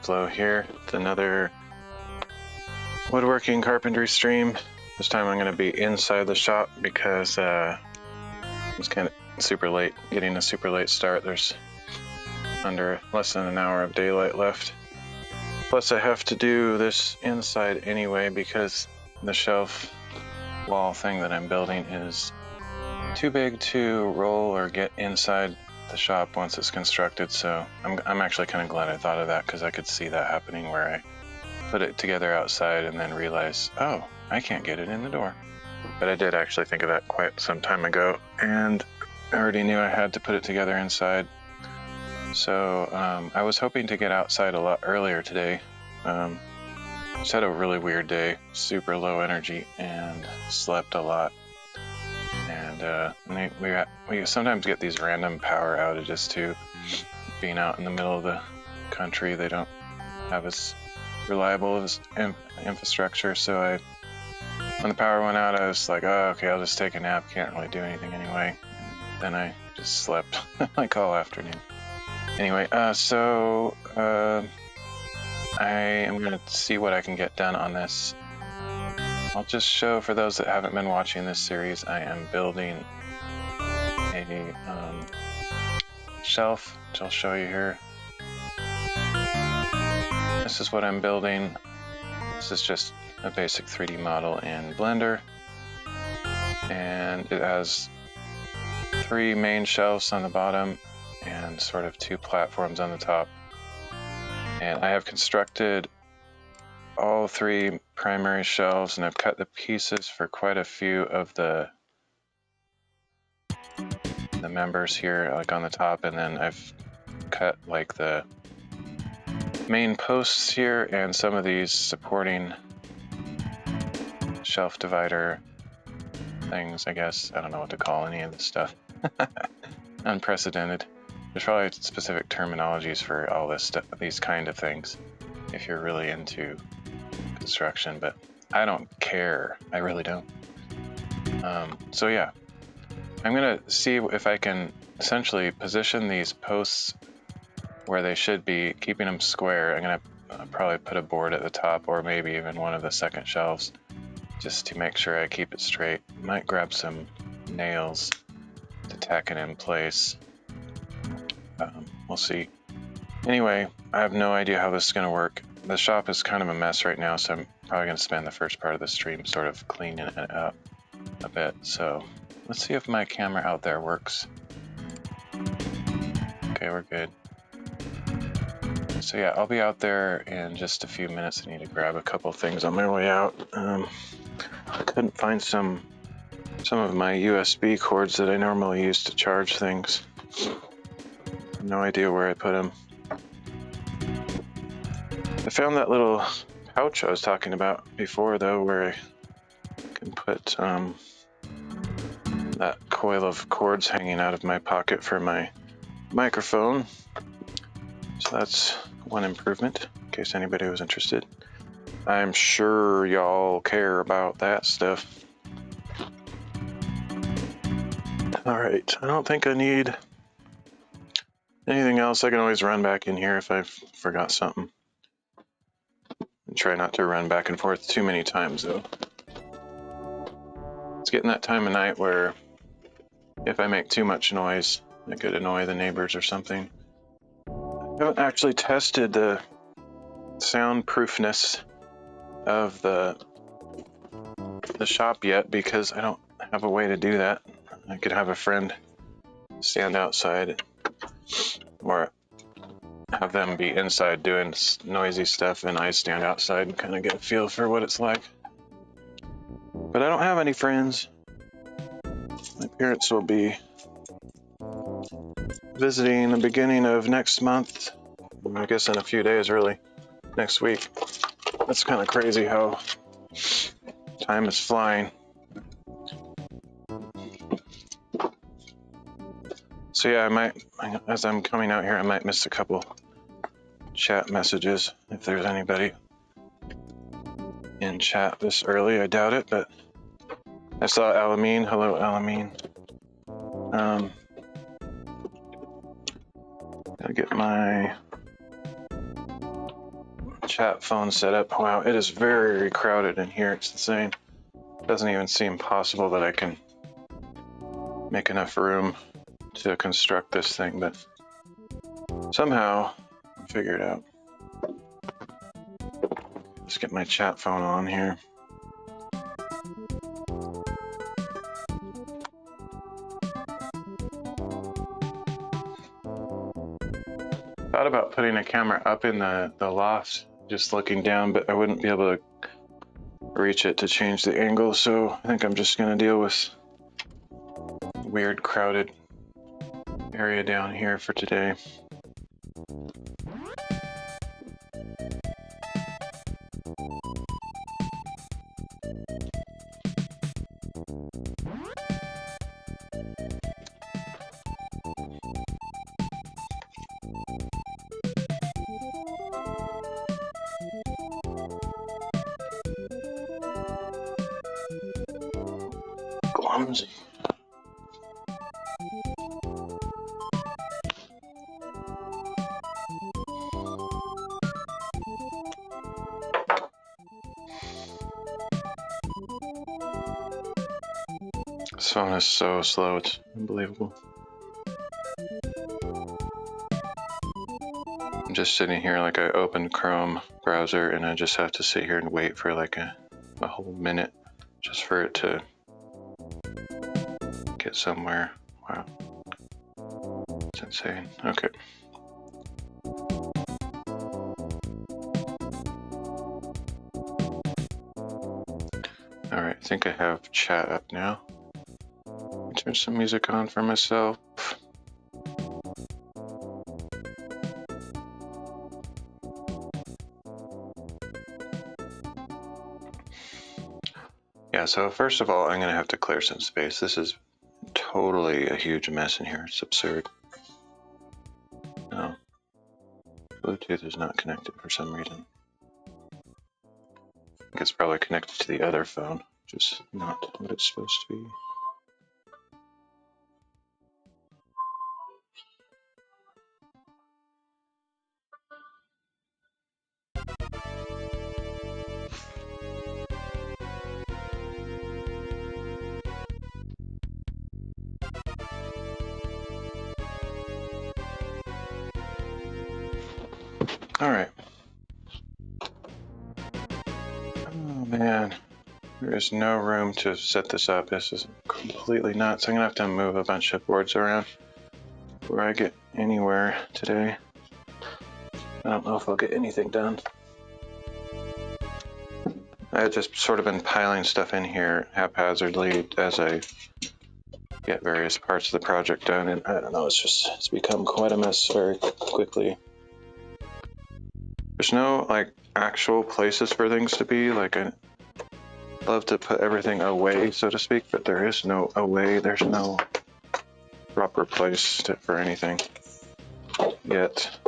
Flow here with another woodworking carpentry stream. This time I'm going to be inside the shop because it's kind of super late, getting a super late start. There's under less than an hour of daylight left. Plus I have to do this inside anyway because the shelf wall thing that I'm building is too big to roll or get inside the shop once it's constructed. So I'm actually kind of glad I thought of that because I could see that happening where I put it together outside and then realize, oh, I can't get it in the door. But I did actually think of that quite some time ago, and I already knew I had to put it together inside. So I was hoping to get outside a lot earlier today. Just had a really weird day, super low energy, and slept a lot. And we sometimes get these random power outages too. Being out in the middle of the country, they don't have as reliable as infrastructure. So when the power went out, I was like, oh, okay, I'll just take a nap. Can't really do anything anyway. Then I just slept like all afternoon. Anyway, so I am going to see what I can get done on this. I'll just show, for those that haven't been watching this series, I am building a shelf, which I'll show you here. This is what I'm building. This is just a basic 3D model in Blender. And it has 3 main shelves on the bottom and sort of 2 platforms on the top. And I have constructed all 3 primary shelves, and I've cut the pieces for quite a few of the members here, like on the top, and then I've cut like the main posts here and some of these supporting shelf divider things, I guess. I don't know what to call any of this stuff. Unprecedented. There's probably specific terminologies for all this stuff, these kind of things, if you're really into construction, but I don't care. I really don't. So yeah, I'm gonna see if I can essentially position these posts where they should be, keeping them square. I'm gonna probably put a board at the top, or maybe even one of the second shelves, just to make sure I keep it straight. Might grab some nails to tack it in place. We'll see. Anyway, I have no idea how this is going to work. The shop is kind of a mess right now, so I'm probably going to spend the first part of the stream sort of cleaning it up a bit. So let's see if my camera out there works. Okay, we're good. So yeah, I'll be out there in just a few minutes. I need to grab a couple things on my way out. I couldn't find some of my USB cords that I normally use to charge things. No idea where I put them. I found that little pouch I was talking about before, though, where I can put that coil of cords hanging out of my pocket for my microphone. So that's one improvement, in case anybody was interested. I'm sure y'all care about that stuff. Alright, I don't think I need anything else. I can always run back in here if I forgot something. And try not to run back and forth too many times, though. It's getting that time of night where if I make too much noise, I could annoy the neighbors or something. I haven't actually tested the soundproofness of the shop yet because I don't have a way to do that. I could have a friend stand outside or have them be inside doing noisy stuff and I stand outside and kind of get a feel for what it's like. But I don't have any friends. My parents will be visiting the beginning of next month. I guess in a few days, really. Next week. That's kind of crazy how time is flying. So yeah, I might, as I'm coming out here, I might miss a couple chat messages if there's anybody in chat this early. I doubt it, but I saw Alameen. Hello, Alameen. Gotta get my chat phone setup. Wow, it is very crowded in here. It's insane. Doesn't even seem possible that I can make enough room to construct this thing, but somehow I'll figure it out. Let's get my chat phone on here. Thought about putting a camera up in the loft, just looking down, but I wouldn't be able to reach it to change the angle, so I think I'm just gonna deal with weird crowded area down here for today. Clumsy. This phone is so slow, it's unbelievable. I'm just sitting here like I opened Chrome browser and I just have to sit here and wait for like a whole minute just for it to get somewhere. Wow. It's insane. Okay. Alright, I think I have chat up now. Turn some music on for myself. Yeah, so first of all, I'm going to have to clear some space. This is totally a huge mess in here. It's absurd. No. Bluetooth is not connected for some reason. I think it's probably connected to the other phone, which is not what it's supposed to be. All right. Oh man, there is no room to set this up. This is completely nuts. I'm gonna have to move a bunch of boards around before I get anywhere today. I don't know if I'll get anything done. I had just sort of been piling stuff in here haphazardly as I get various parts of the project done, and I don't know, it's become quite a mess very quickly. There's no like actual places for things to be. Like I love to put everything away, so to speak, but there is no away. There's no proper place for anything yet.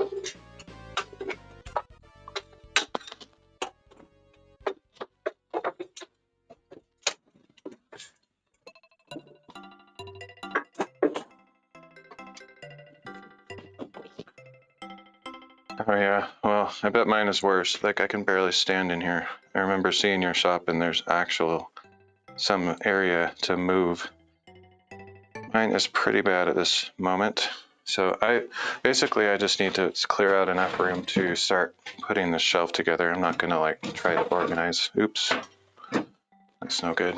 Oh yeah, well, I bet mine is worse. Like I can barely stand in here. I remember seeing your shop and there's some area to move. Mine is pretty bad at this moment. So I just need to clear out enough room to start putting this shelf together. I'm not gonna like try to organize. Oops, that's no good.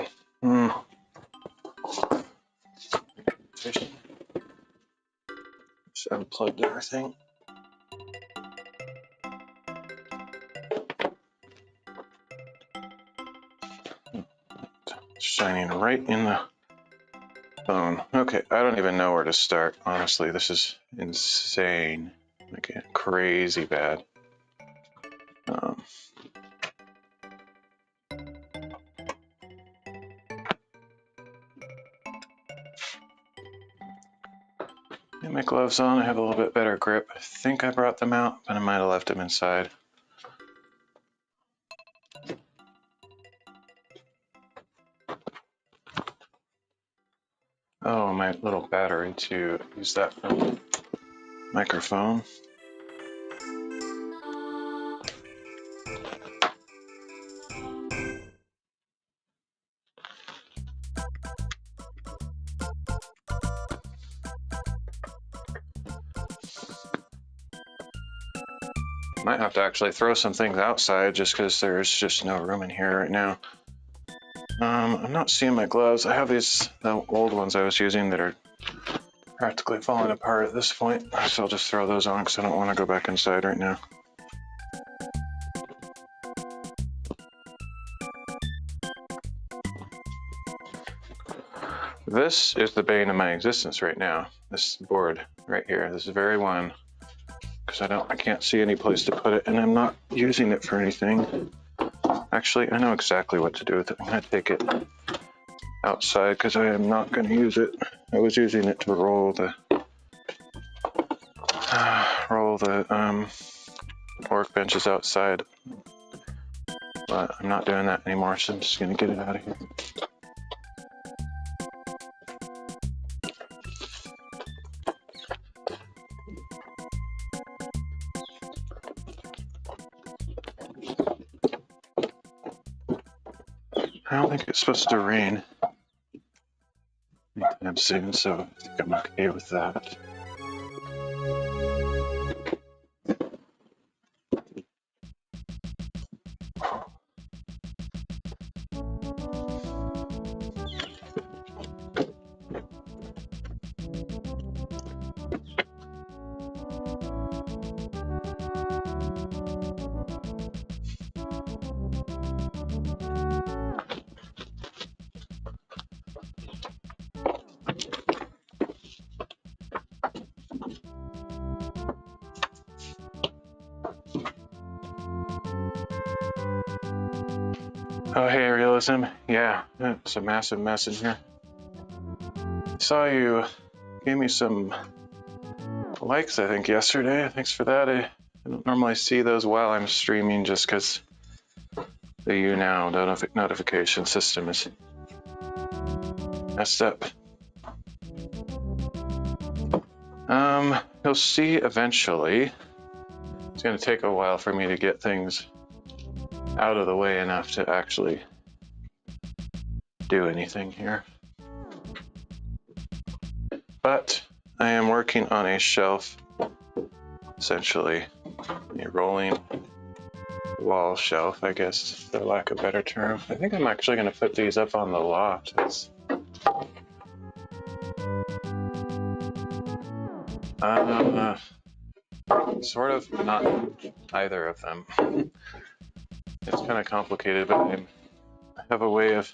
Just unplugged everything. Shining right in the phone. Okay, I don't even know where to start. Honestly, this is insane. Like crazy bad. Get my gloves on. I have a little bit better grip. I think I brought them out, but I might have left them inside. Oh, my little battery to use that for the microphone. Might have to actually throw some things outside just because there's just no room in here right now. I'm not seeing my gloves. I have these old ones I was using that are practically falling apart at this point, so I'll just throw those on because I don't want to go back inside right now. This is the bane of my existence right now. This board right here, this very one, because I can't see any place to put it, and I'm not using it for anything. Actually, I know exactly what to do with it. I'm gonna take it outside because I am not gonna use it. I was using it to roll the workbenches outside, but I'm not doing that anymore, so I'm just gonna get it out of here. I don't think it's supposed to rain anytime soon, so I think I'm okay with that. Oh, hey, Realism. Yeah, it's a massive mess in here. I saw you gave me some likes, I think, yesterday. Thanks for that. I don't normally see those while I'm streaming just because the YouNow notification system is messed up. You'll see eventually. It's going to take a while for me to get things out of the way enough to actually do anything here. But I am working on a shelf, essentially a rolling wall shelf, I guess, for lack of a better term. I think I'm actually going to put these up on the loft. It's sort of not either of them. It's kind of complicated, but I have a way of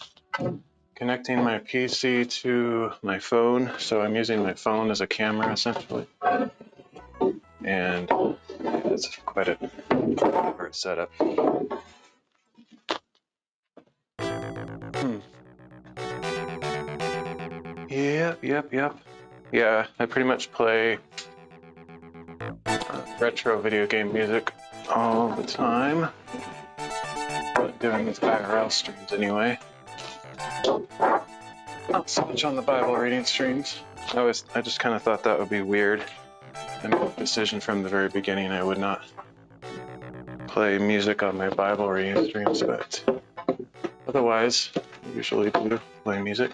connecting my PC to my phone, so I'm using my phone as a camera essentially, and it's quite a elaborate setup. Yep. Yeah, I pretty much play retro video game music all the time. Doing these IRL streams anyway. Not so much on the Bible reading streams. I just kind of thought that would be weird. I made a decision from the very beginning I would not play music on my Bible reading streams, but otherwise, I usually do play music.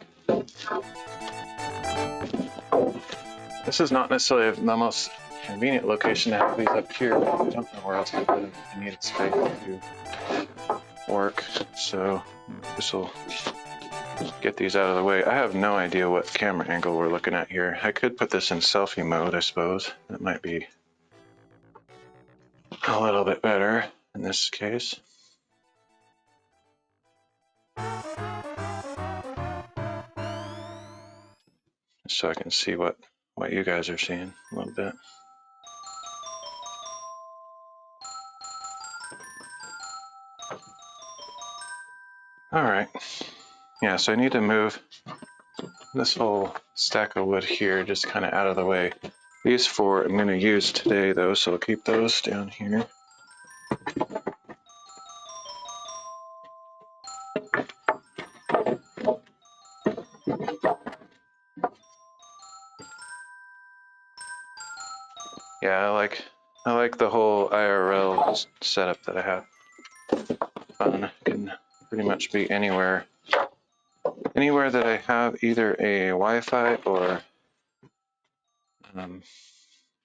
This is not necessarily the most convenient location to have these up here. I don't know where else to put them. I needed space to work, so this will get these out of the way. I have no idea what camera angle we're looking at here. I could put this in selfie mode, I suppose. That might be a little bit better in this case. So I can see what you guys are seeing a little bit. All right. Yeah, so I need to move this whole stack of wood here just kind of out of the way. These four I'm going to use today though, so I'll keep those down here. Yeah, I like the whole IRL setup that I have. Fun. Can pretty much be anywhere that I have either a Wi-Fi or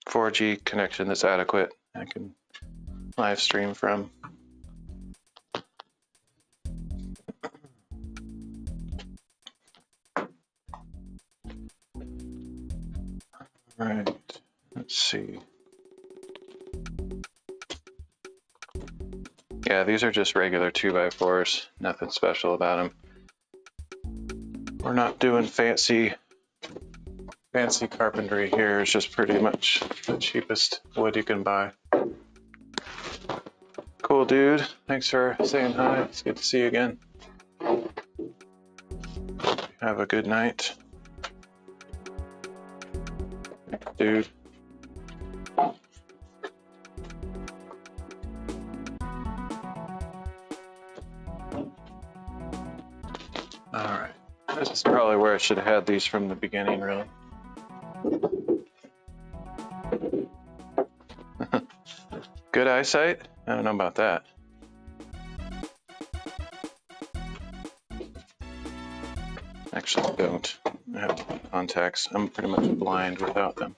4G connection that's adequate. I can live stream from. All right, let's see. Yeah, these are just regular 2x4s, nothing special about them. We're not doing fancy carpentry here. It's just pretty much the cheapest wood you can buy. Cool, dude. Thanks for saying hi. It's good to see you again. Have a good night, dude. Alright, this is probably where I should have had these from the beginning, really. Good eyesight? I don't know about that. Actually, I don't. I have contacts. I'm pretty much blind without them.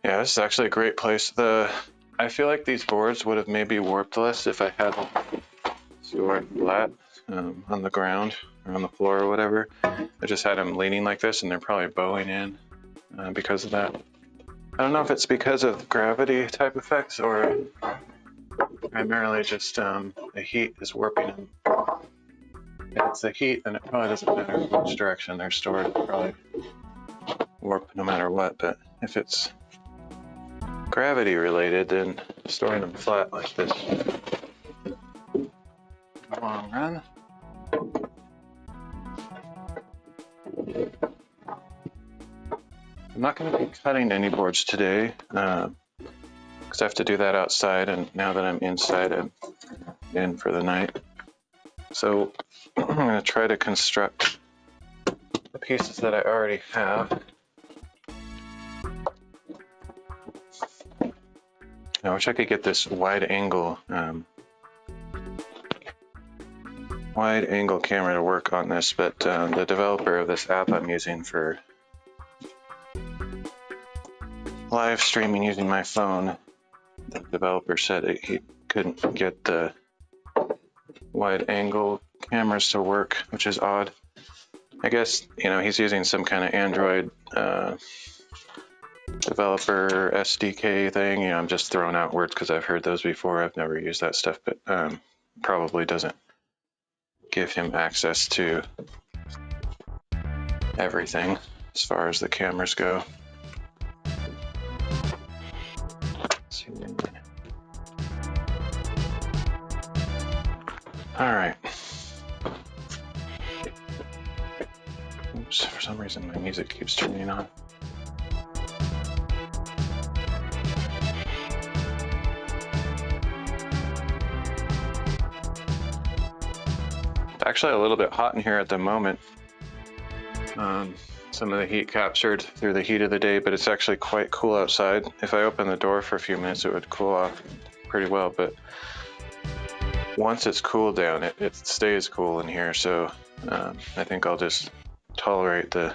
Yeah, this is actually a great place. I feel like these boards would have maybe warped less if I had them flat on the ground or on the floor or whatever. I just had them leaning like this, and they're probably bowing in because of that. I don't know if it's because of gravity type effects or primarily just the heat is warping them. If it's the heat, then it probably doesn't matter which direction they're stored. It'll probably warp no matter what. But if it's gravity related, then storing them flat like this in the long run. I'm not going to be cutting any boards today because I have to do that outside, and now that I'm inside, I'm in for the night. So I'm going to try to construct the pieces that I already have. I wish I could get this wide angle camera to work on this, but the developer of this app I'm using for live streaming using my phone, the developer said he couldn't get the wide angle cameras to work, which is odd. I guess, he's using some kind of Android developer SDK thing. I'm just throwing out words because I've heard those before. I've never used that stuff, but probably doesn't give him access to everything as far as the cameras go. All right. Oops, for some reason my music keeps turning on. It's actually a little bit hot in here at the moment. Some of the heat captured through the heat of the day, but it's actually quite cool outside. If I open the door for a few minutes, it would cool off pretty well, but once it's cooled down, it stays cool in here, so I think I'll just tolerate the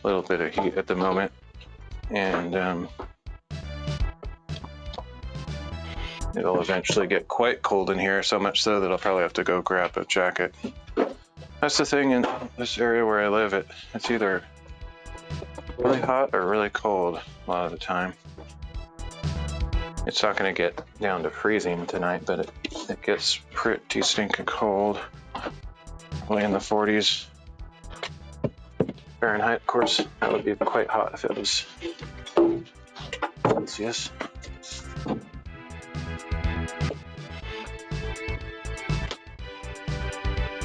little bit of heat at the moment, and it'll eventually get quite cold in here, so much so that I'll probably have to go grab a jacket. That's the thing in this area where I live, it's either really hot or really cold a lot of the time. It's not going to get down to freezing tonight, but it gets pretty stinking cold. Probably in the 40s Fahrenheit, of course. That would be quite hot if it was Celsius.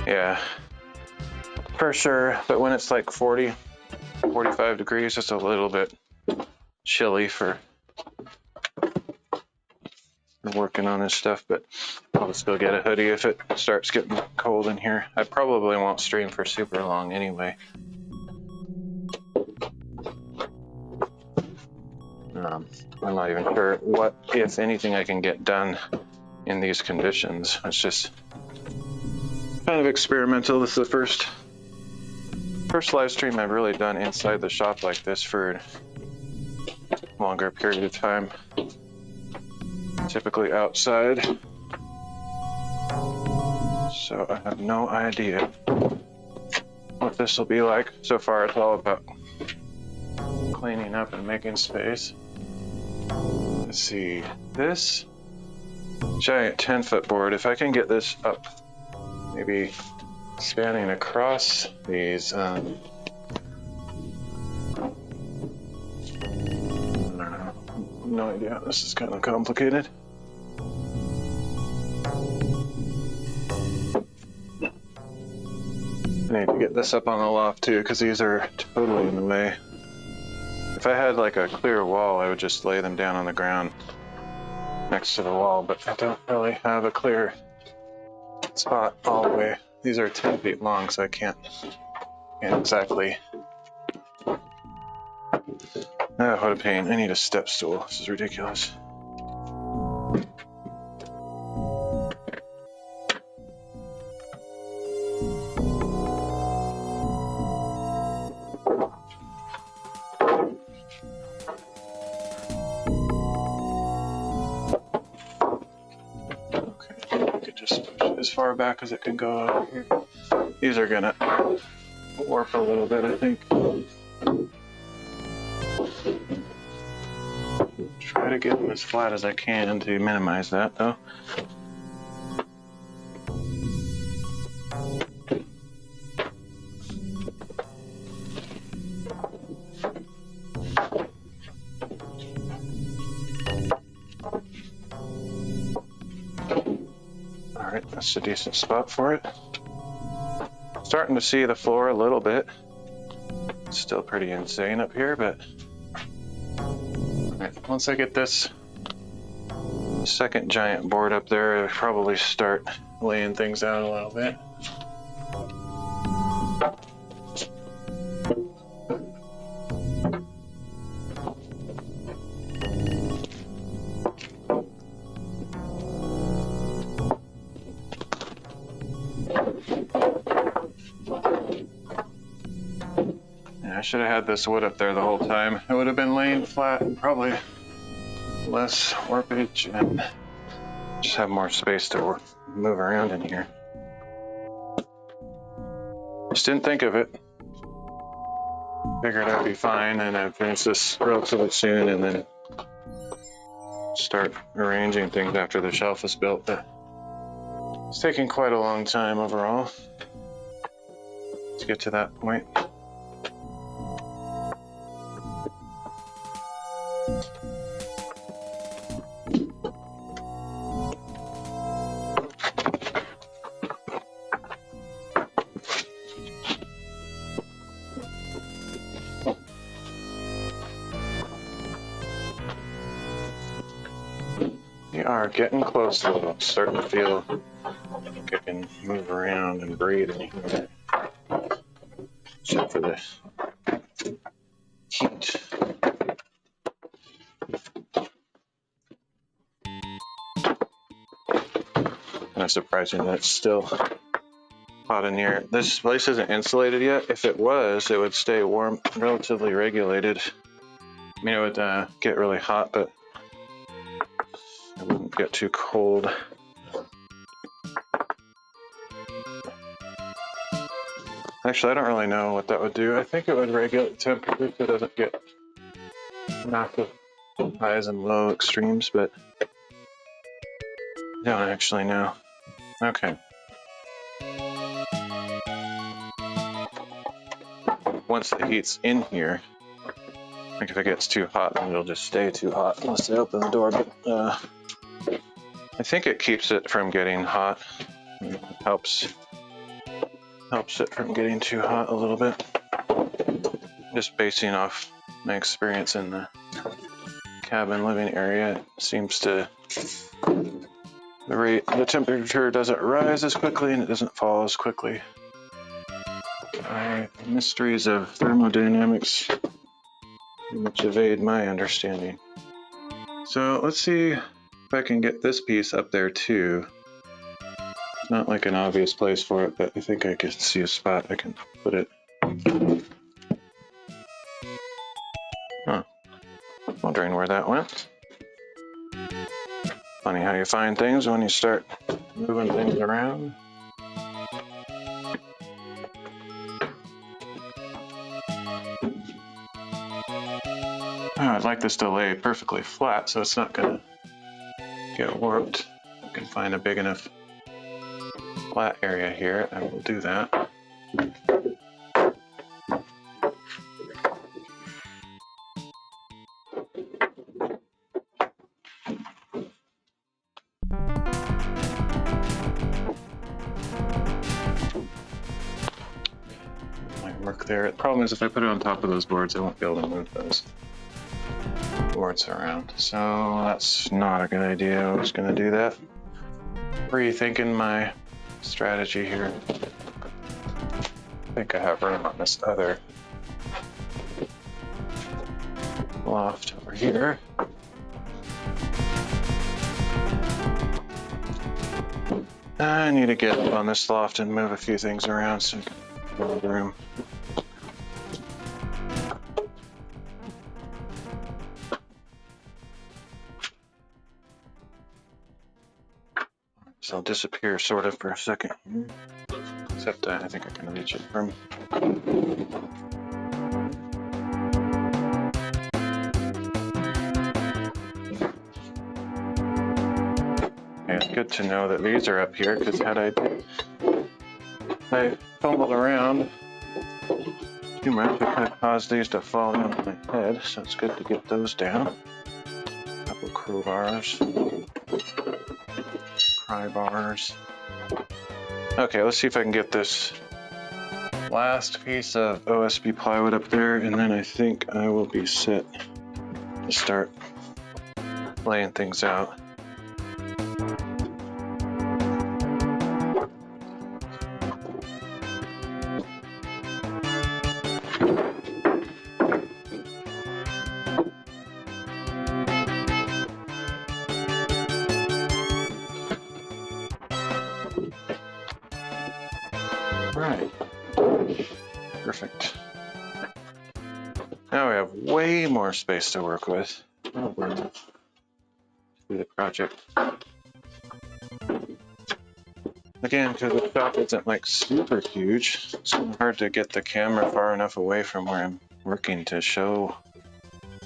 Yeah, for sure. But when it's like 40, 45 degrees, it's a little bit chilly for working on this stuff, but I'll still get a hoodie if it starts getting cold in here. I probably won't stream for super long anyway. I'm not even sure what, if anything, I can get done in these conditions. It's just kind of experimental. This is the first live stream I've really done inside the shop like this for a longer period of time. Typically outside. So I have no idea what this will be like. So far it's all about cleaning up and making space. Let's see, this giant 10-foot board, if I can get this up, maybe spanning across these, I don't know, no idea, this is kind of complicated. I need to get this up on the loft too, because these are totally in the way. If I had like a clear wall, I would just lay them down on the ground next to the wall, but I don't really have a clear spot all the way. These are 10 feet long, so I can't exactly. Oh, what a pain. I need a step stool. This is ridiculous. As far back as it can go out here. These are gonna warp a little bit, I think. Try to get them as flat as I can to minimize that though. That's a decent spot for it. Starting to see the floor a little bit. It's still pretty insane up here, but right, once I get this second giant board up there, I'll probably start laying things out a little bit. I should have had this wood up there the whole time. It would have been laying flat and probably less warpage and just have more space to move around in here. Just didn't think of it. Figured I'd be fine and I'd finish this relatively soon and then start arranging things after the shelf is built. But it's taking quite a long time overall to get to that point. We are getting close to it. I'm starting to feel like I can move around and breathe in here. Except for this heat. Kind of surprising that it's still hot in here. This place isn't insulated yet. If it was, it would stay warm, relatively regulated. I mean, it would get really hot, but it wouldn't get too cold. Actually, I don't really know what that would do. I think it would regulate the temperature so it doesn't get massive highs and low extremes, but I don't actually know. Okay. Once the heat's in here, I think if it gets too hot, then it'll just stay too hot unless I open the door, but I think it keeps it from getting hot. It helps it from getting too hot a little bit. Just basing off my experience in the cabin living area, it seems to the temperature doesn't rise as quickly and it doesn't fall as quickly. The mysteries of thermodynamics pretty much evade my understanding. So let's see if I can get this piece up there too. Not like an obvious place for it, but I think I can see a spot I can put it. Huh. Wondering where that went. Funny how you find things when you start moving things around. Oh, I'd like this to lay perfectly flat so it's not gonna get warped. I can find a big enough flat area here, I will do that. Might work there. The problem is if I put it on top of those boards, I won't be able to move those boards around. So that's not a good idea. I was gonna do that. Rethinking my strategy here. I think I have room on this other loft over here. I need to get up on this loft and move a few things around so I can build room. So I'll disappear sort of for a second here. Except I think I can reach it from. Yeah, it's good to know that these are up here because had I fumbled around too much, it could cause these to fall down on my head. So it's good to get those down. A couple crowbars, pry bars. Okay, let's see if I can get this last piece of OSB plywood up there, and then I think I will be set to start laying things out. Right. Perfect. Now we have way more space to work with. Oh, we're through the project. Again, because the shop isn't like super huge, it's kind of hard to get the camera far enough away from where I'm working to show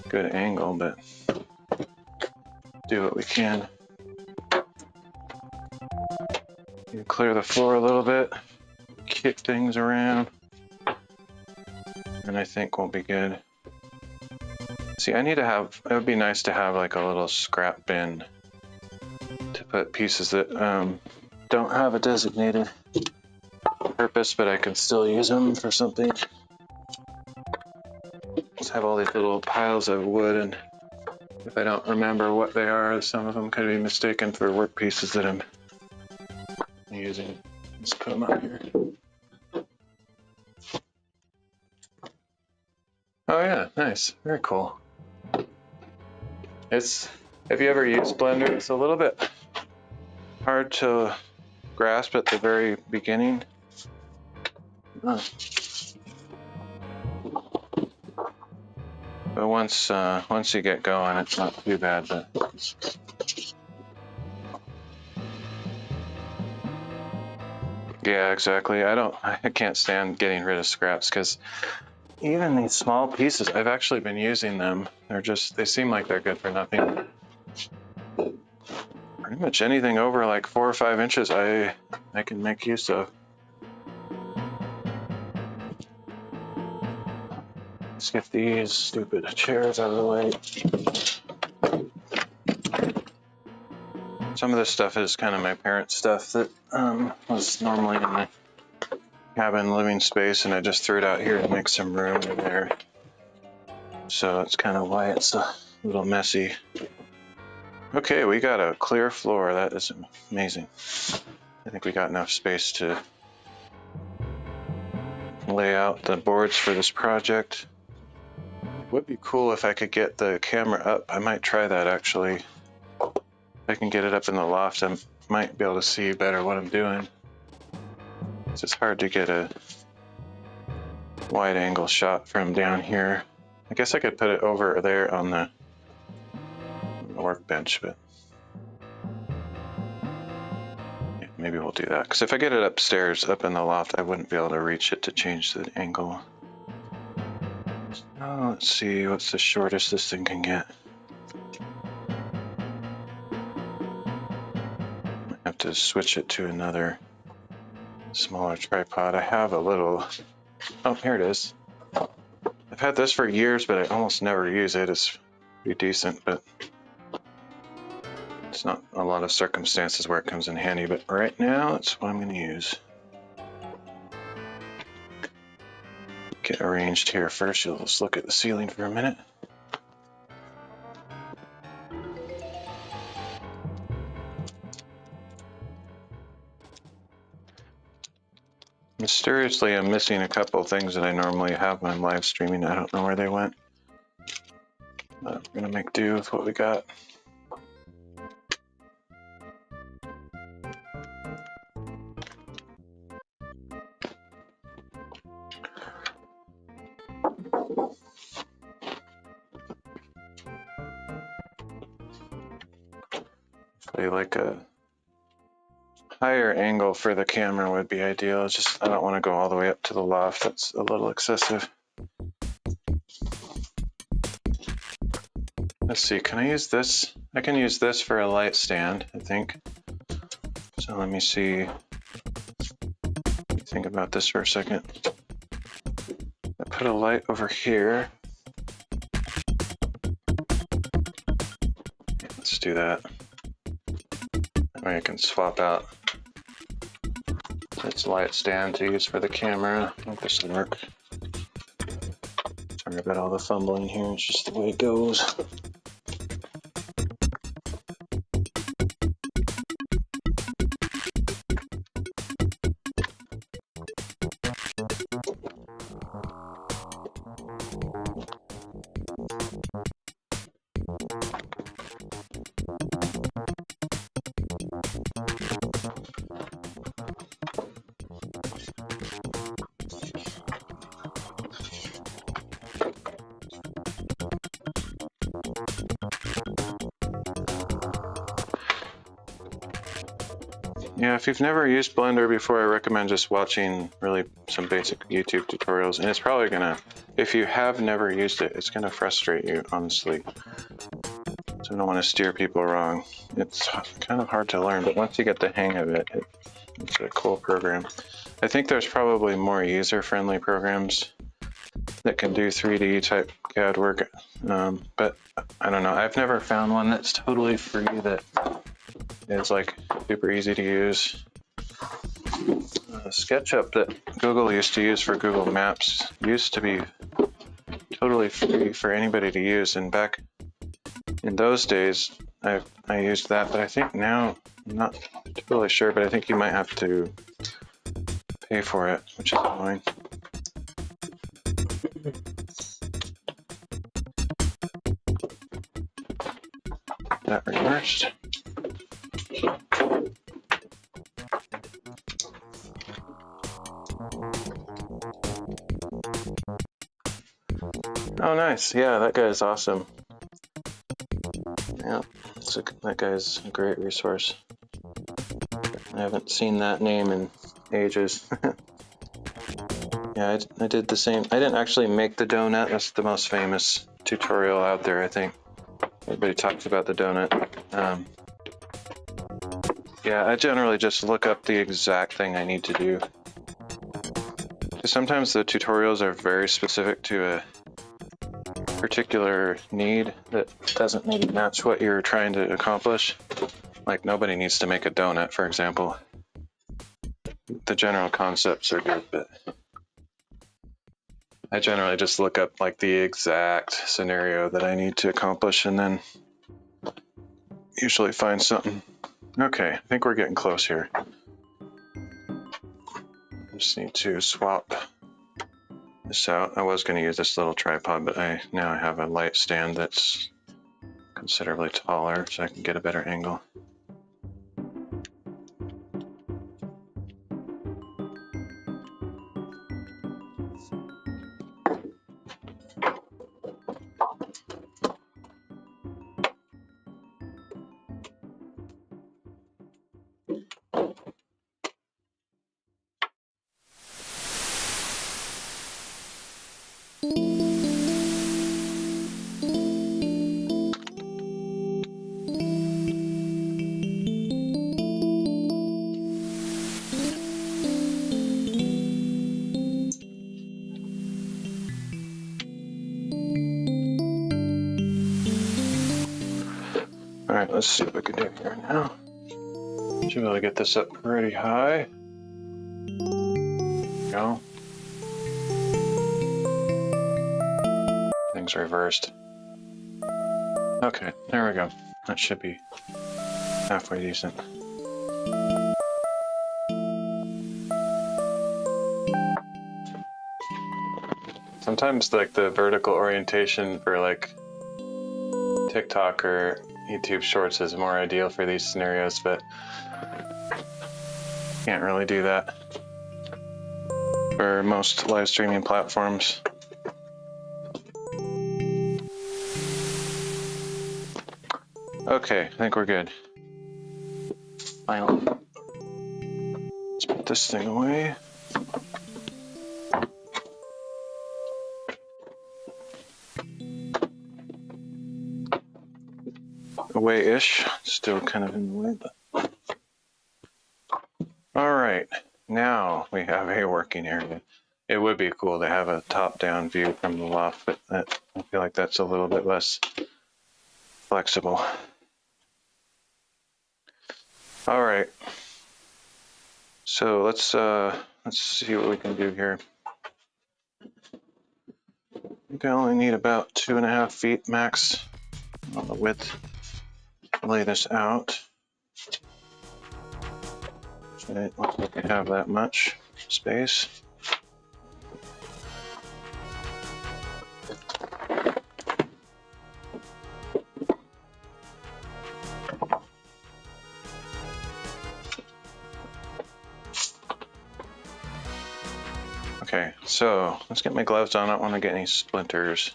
good angle, but do what we can. You clear the floor a little bit, kick things around, and I think we'll be good. See, I need to have, it would be nice to have like a little scrap bin to put pieces that don't have a designated purpose, but I can still use them for something. Just have all these little piles of wood, and if I don't remember what they are, some of them could be mistaken for work pieces that I'm using. Let's put them up here. Oh yeah, nice, very cool. Have you ever used Blender? It's a little bit hard to grasp at the very beginning. But once you get going, it's not too bad. But yeah, exactly. I can't stand getting rid of scraps because even these small pieces, I've actually been using them. They seem like they're good for nothing. Pretty much anything over like 4 or 5 inches, I can make use of. Let's get these stupid chairs out of the way. Some of this stuff is kind of my parents' stuff that was normally in the cabin living space, and I just threw it out here to make some room in there. So that's kind of why it's a little messy. Okay, we got a clear floor. That is amazing. I think we got enough space to lay out the boards for this project. It would be cool if I could get the camera up. I might try that actually. I can get it up in the loft, I might be able to see better what I'm doing. It's just hard to get a wide angle shot from down here. I guess I could put it over there on the workbench, but yeah, maybe we'll do that. Because if I get it upstairs, up in the loft, I wouldn't be able to reach it to change the angle. Oh, let's see, what's the shortest this thing can get? I have to switch it to another smaller tripod. I have a little, oh, here it is. I've had this for years, but I almost never use it. It's pretty decent, but it's not a lot of circumstances where it comes in handy, but right now that's what I'm going to use. Get arranged here first. You'll just look at the ceiling for a minute. Mysteriously, I'm missing a couple things that I normally have when I'm live streaming. I don't know where they went. But we're going to make do with what we got. Like a higher angle for the camera would be ideal. It's just I don't want to go all the way up to the loft. That's a little excessive. Let's see, can I use this? I can use this for a light stand, I think. So let me see. Think about this for a second. I put a light over here. Let's do that. That way I can swap out its light stand to use for the camera. I think this will work. Sorry about all the fumbling here, it's just the way it goes. Yeah, if you've never used Blender before, I recommend just watching really some basic YouTube tutorials. And it's probably gonna, if you have never used it, it's gonna frustrate you, honestly. So I don't want to steer people wrong. It's kind of hard to learn, but once you get the hang of it, it's a cool program. I think there's probably more user-friendly programs that can do 3D type CAD work, but I don't know. I've never found one that's totally free that is like super easy to use. SketchUp that Google used to use for Google Maps used to be totally free for anybody to use, and back in those days I used that, but I think now, I'm not totally sure, but I think you might have to pay for it, which is annoying. That reversed. Oh, nice. Yeah, that guy is awesome. Yeah, that guy's a great resource. I haven't seen that name in ages. Yeah, I did the same. I didn't actually make the donut. That's the most famous tutorial out there, I think. Everybody talks about the donut. Yeah, I generally just look up the exact thing I need to do. Sometimes the tutorials are very specific to a particular need that doesn't maybe match what you're trying to accomplish. Like nobody needs to make a donut, for example. The general concepts are good, but I generally just look up like the exact scenario that I need to accomplish and then usually find something. Okay, I think we're getting close here. Just need to swap this out. I was going to use this little tripod, but now I have a light stand that's considerably taller, so I can get a better angle. Alright, let's see what we can do here now. Should be able to get this up pretty high. Go. Things reversed. Okay, there we go. That should be halfway decent. Sometimes like the vertical orientation for like TikTok or YouTube Shorts is more ideal for these scenarios, but can't really do that for most live streaming platforms. Okay, I think we're good. Finally. Let's put this thing away. Away-ish, still kind of in the way, but all right, now we have a working area. It would be cool to have a top-down view from the loft, but I feel like that's a little bit less flexible. All right, so let's see what we can do here. I think I only need about 2.5 feet max on the width. Lay this out. It looks like I have that much space. Okay, so let's get my gloves on. I don't want to get any splinters.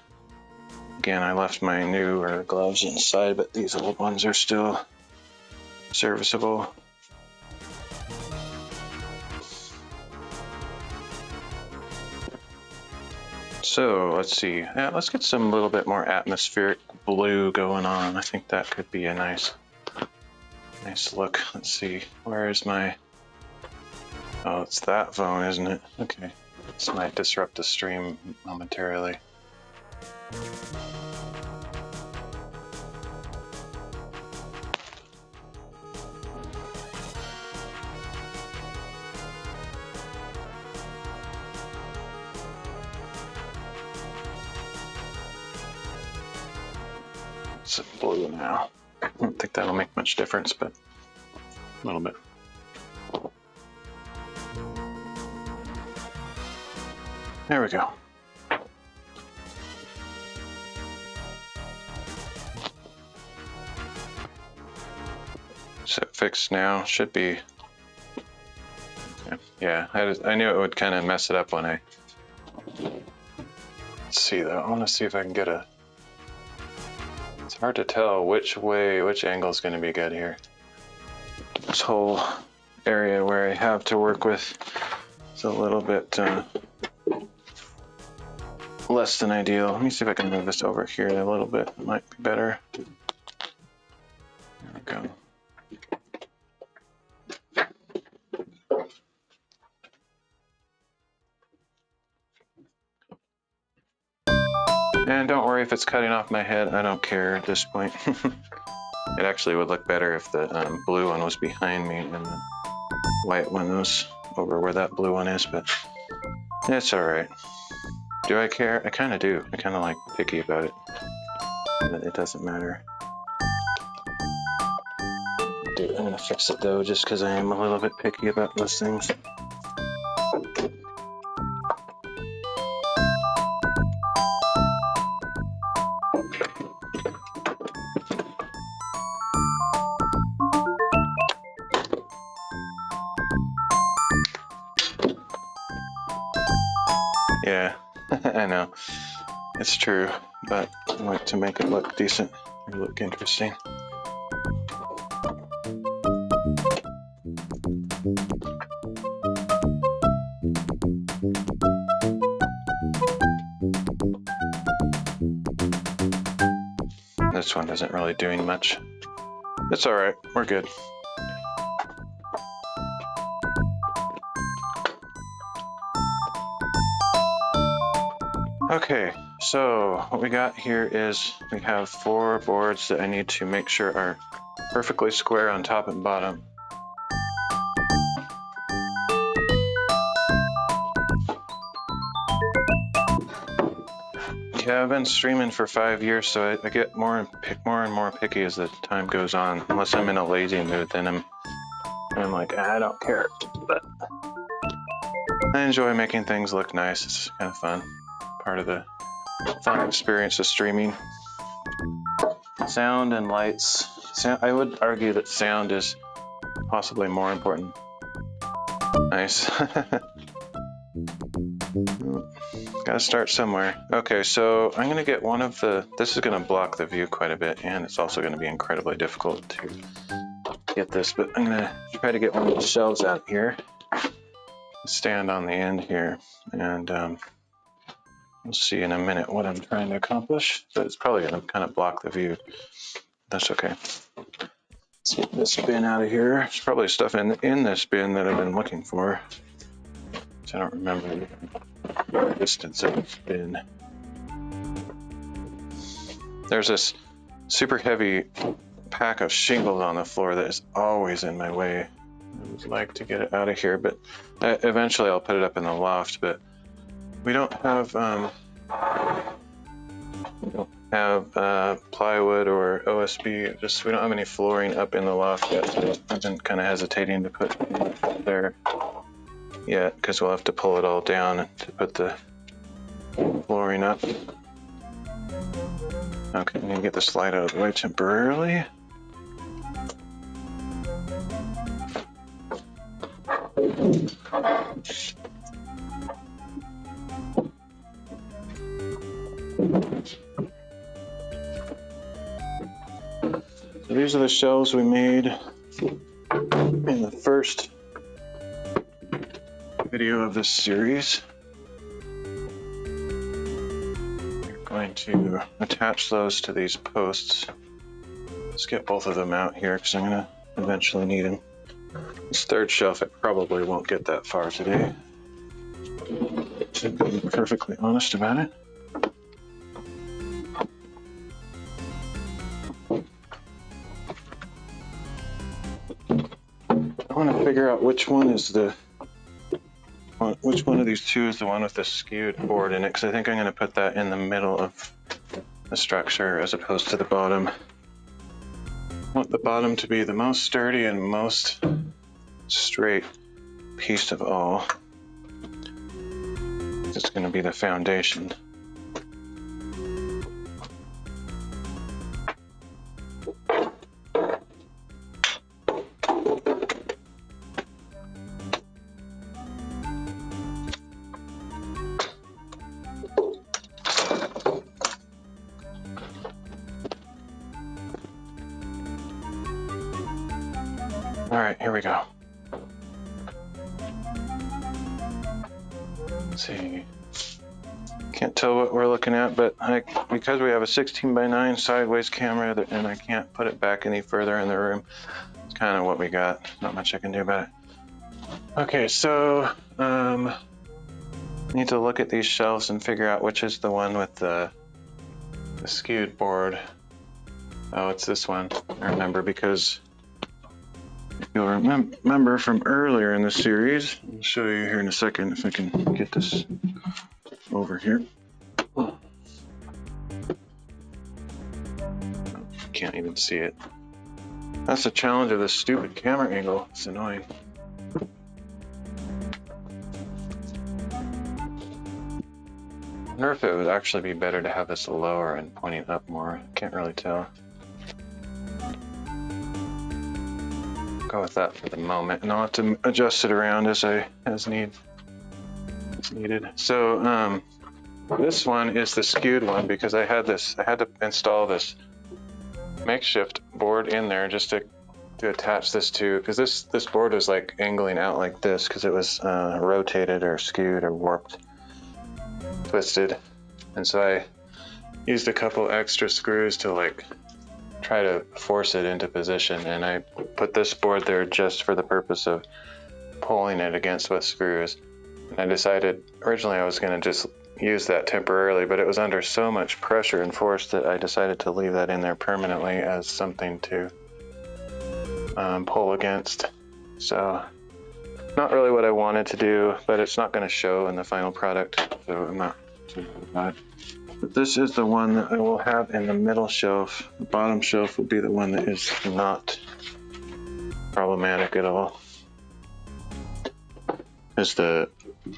Again, I left my newer gloves inside, but these old ones are still serviceable. So let's see. Yeah, let's get some little bit more atmospheric blue going on. I think that could be a nice look. Let's see. Where is my? Oh, it's that phone, isn't it? Okay. This might disrupt the stream momentarily. It's blue now. I don't think that'll make much difference, but a little bit. There we go. So fixed now, should be. Okay. Yeah, I knew it would kind of mess it up when I. Let's see though. I want to see if I can get a. It's hard to tell which angle is going to be good here. This whole area where I have to work with is a little bit less than ideal. Let me see if I can move this over here a little bit. It might be better. There we go. And don't worry if it's cutting off my head. I don't care at this point. It actually would look better if the blue one was behind me and the white one was over where that blue one is, but it's all right. Do I care? I kind of do. I kind of like picky about it, but it doesn't matter. Dude, I'm gonna fix it though, just because I am a little bit picky about those things. Yeah, I know. It's true, but I like to make it look decent or look interesting. This one isn't really doing much. It's all right, we're good. Okay, So what we got here is we have 4 boards that I need to make sure are perfectly square on top and bottom. Yeah, I've been streaming for 5 years, so I get more and more picky as the time goes on. Unless I'm in a lazy mood, then I'm like, I don't care. But I enjoy making things look nice. It's kind of fun. Part of the fun experience of streaming. Sound and lights. I would argue that sound is possibly more important. Nice. Gotta start somewhere. Okay, so I'm gonna get one of this is gonna block the view quite a bit, and it's also gonna be incredibly difficult to get this, but I'm gonna try to get one of the shelves out here, stand on the end here, and we'll see in a minute what I'm trying to accomplish, but it's probably gonna kind of block the view. That's okay. Let's get this bin out of here. There's probably stuff in this bin that I've been looking for. I don't remember the distance of this bin. There's this super heavy pack of shingles on the floor that is always in my way. I would like to get it out of here, but eventually I'll put it up in the loft. But we don't have plywood or OSB. We don't have any flooring up in the loft yet. So I've been kind of hesitating to put it there yet because we'll have to pull it all down to put the flooring up. Okay, I'm gonna get this light out of the way temporarily. So these are the shelves we made in the first video of this series. We're going to attach those to these posts. Let's get both of them out here because I'm going to eventually need them. This third shelf, I probably won't get that far today, to be perfectly honest about it. I want to figure out which one of these two is the one with the skewed board in it, because I think I'm going to put that in the middle of the structure as opposed to the bottom. I want the bottom to be the most sturdy and most straight piece of all. It's going to be the foundation. All right, here we go. Let's see. Can't tell what we're looking at, but because we have a 16:9 sideways camera and I can't put it back any further in the room, it's kind of what we got. Not much I can do about it. Okay, so need to look at these shelves and figure out which is the one with the skewed board. Oh, it's this one. I remember because if you'll remember from earlier in the series, I'll show you here in a second if I can get this over here. Can't even see it. That's the challenge of this stupid camera angle. It's annoying. I wonder if it would actually be better to have this lower and pointing up more. Can't really tell. Go with that for the moment, and I'll have to adjust it around as needed. So this one is the skewed one because I had to install this makeshift board in there just to attach this to, because this board was like angling out like this because it was rotated or skewed or warped, twisted, and so I used a couple extra screws to like try to force it into position, and I put this board there just for the purpose of pulling it against with screws. And I decided originally I was going to just use that temporarily, but it was under so much pressure and force that I decided to leave that in there permanently as something to pull against. So not really what I wanted to do, but it's not going to show in the final product, so I'm not too worried about it. But this is the one that I will have in the middle shelf. The bottom shelf will be the one that is not problematic at all. As the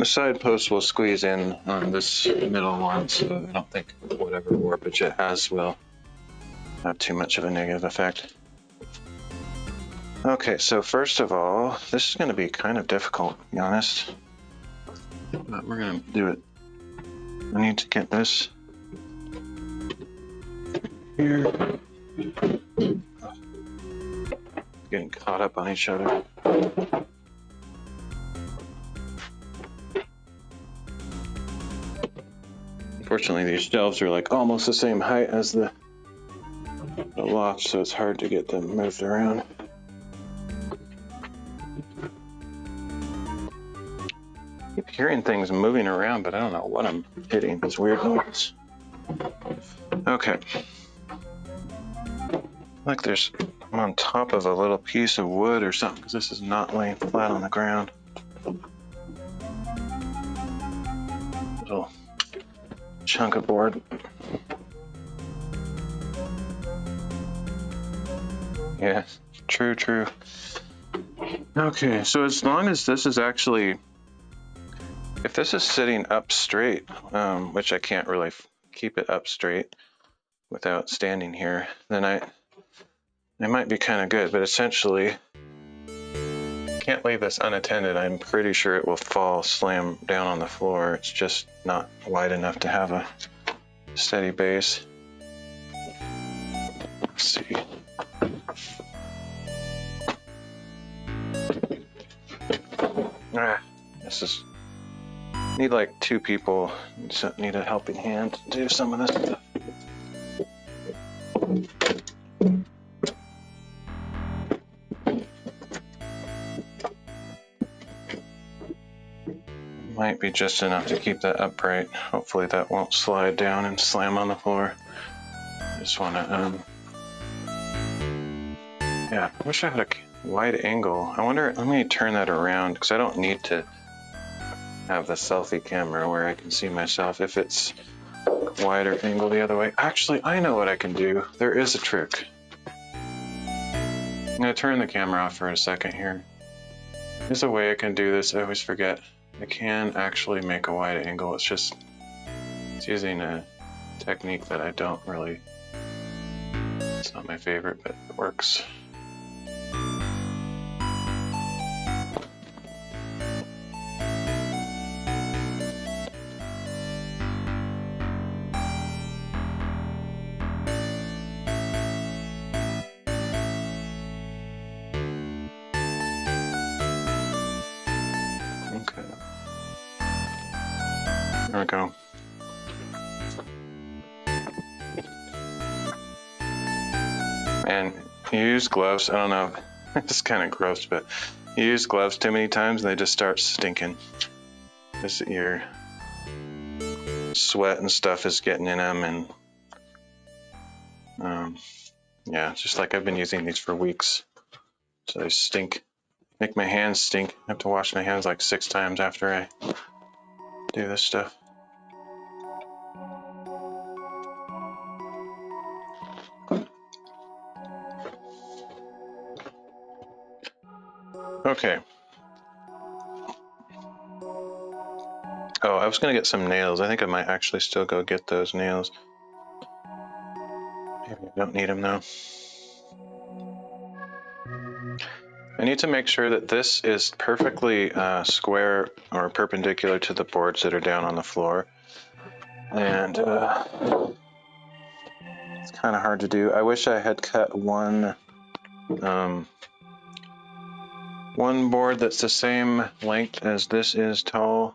side post will squeeze in on this middle one, so I don't think whatever warpage it has will have too much of a negative effect. Okay, so first of all, this is going to be kind of difficult, to be honest, but we're going to do it. I need to get this here. Getting caught up on each other. Unfortunately, these shelves are like almost the same height as the loft, so it's hard to get them moved around. I keep hearing things moving around, but I don't know what I'm hitting. These weird noise. Okay. Like I'm on top of a little piece of wood or something, because this is not laying flat on the ground. Little chunk of board. Yes, true. Okay, so as long as this is actually, if this is sitting up straight, which I can't really keep it up straight without standing here, then it might be kind of good, but essentially can't leave this unattended. I'm pretty sure it will slam down on the floor. It's just not wide enough to have a steady base. Let's see. This is, need like two people, need a helping hand to do some of this stuff. Might be just enough to keep that upright. Hopefully that won't slide down and slam on the floor. Just want to, yeah, I wish I had a wide angle. I wonder, let me turn that around, because I don't need to have the selfie camera where I can see myself if it's wider angle the other way. Actually, I know what I can do. There is a trick. I'm going to turn the camera off for a second here. There's a way I can do this. I always forget. I can actually make a wide angle. It's using a technique that I don't really, it's not my favorite, but it works. There we go. And you use gloves, I don't know, it's kind of gross, but you use gloves too many times and they just start stinking. Because your sweat and stuff is getting in them, and yeah, just like I've been using these for weeks. So they stink, make my hands stink. I have to wash my hands like 6 times after I do this stuff. Okay. Oh, I was gonna get some nails. I think I might actually still go get those nails. Maybe I don't need them though. I need to make sure that this is perfectly square or perpendicular to the boards that are down on the floor. And it's kind of hard to do. I wish I had cut one board that's the same length as this is tall,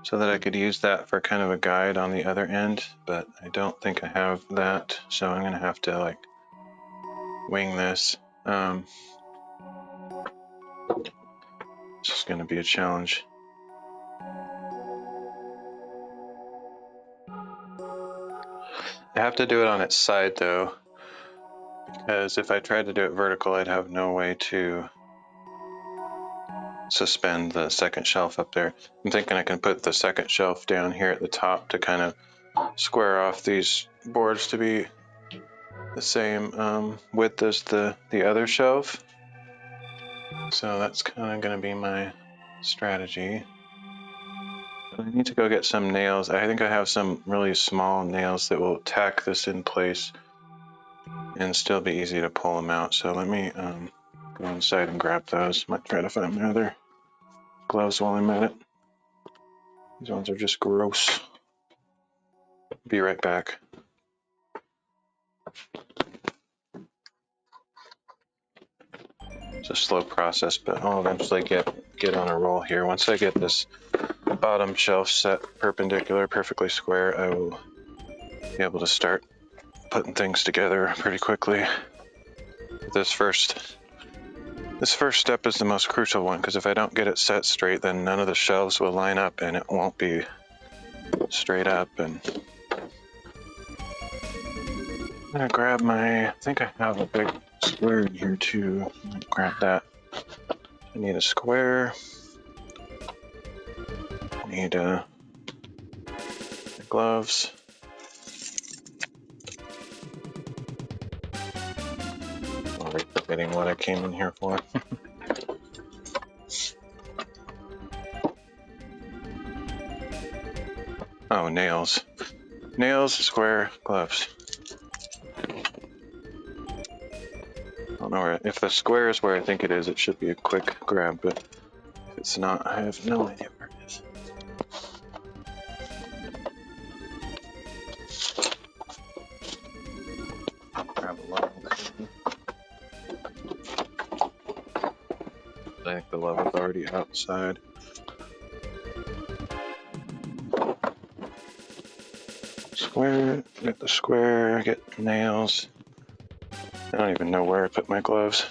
so that I could use that for kind of a guide on the other end, but I don't think I have that, so I'm gonna have to like wing this. It's just gonna be a challenge. I have to do it on its side though, because if I tried to do it vertical, I'd have no way to suspend the second shelf up there. I'm thinking I can put the second shelf down here at the top to kind of square off these boards to be the same width as the other shelf. So that's kind of going to be my strategy. But I need to go get some nails. I think I have some really small nails that will tack this in place and still be easy to pull them out. So let me go inside and grab those. Might try to find my other gloves while I'm at it. These ones are just gross. Be right back. It's a slow process, but I'll eventually get on a roll here. Once I get this bottom shelf set perpendicular, perfectly square, I will be able to start putting things together pretty quickly. This first step is the most crucial one, because if I don't get it set straight, then none of the shelves will line up and it won't be straight up. And I'm gonna grab I think I have a big square in here too. Grab that. I need a square. I need gloves. Already forgetting what I came in here for. Oh, nails. Nails, square, gloves. I don't know where, if the square is where I think it is, it should be a quick grab, but if it's not, I have no idea where it is. Grab a level. I think the level's already outside. Square, get the square, get nails. I don't even know where I put my gloves.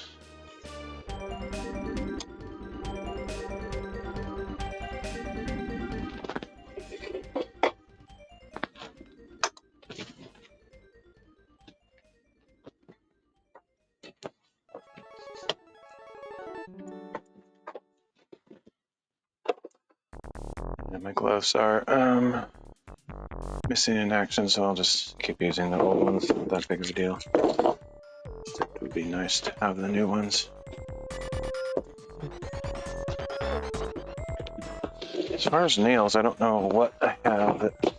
And my gloves are missing in action, so I'll just keep using the old ones. Not that big of a deal. It would be nice to have the new ones. As far as nails, I don't know what I have. I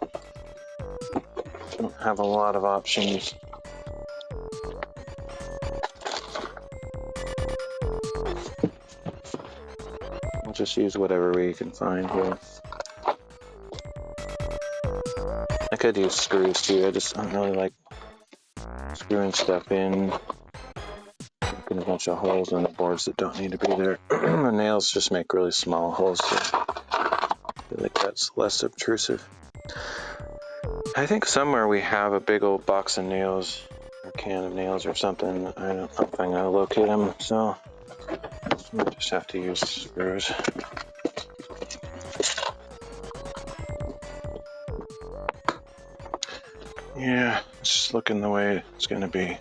don't have a lot of options. I'll just use whatever we can find here. I could use screws too. I don't really like screwing stuff in. Making a bunch of holes in the boards that don't need to be there. The nails just make really small holes. So I feel like that's less obtrusive. I think somewhere we have a big old box of nails or can of nails or something. I don't know if I'm gonna locate them, so I just have to use screws. Yeah, it's just looking the way it's gonna be.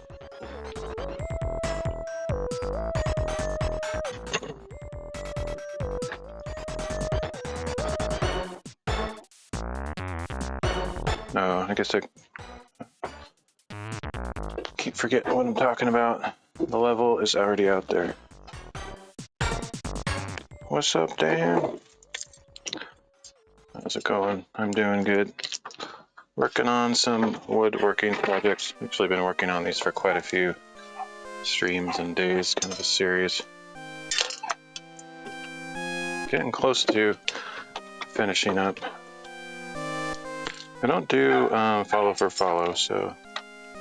Oh, I guess I keep forgetting what I'm talking about. The level is already out there. What's up, Dan? How's it going? I'm doing good. Working on some woodworking projects. Actually been working on these for quite a few streams and days, kind of a series. Getting close to finishing up. I don't do follow for follow, so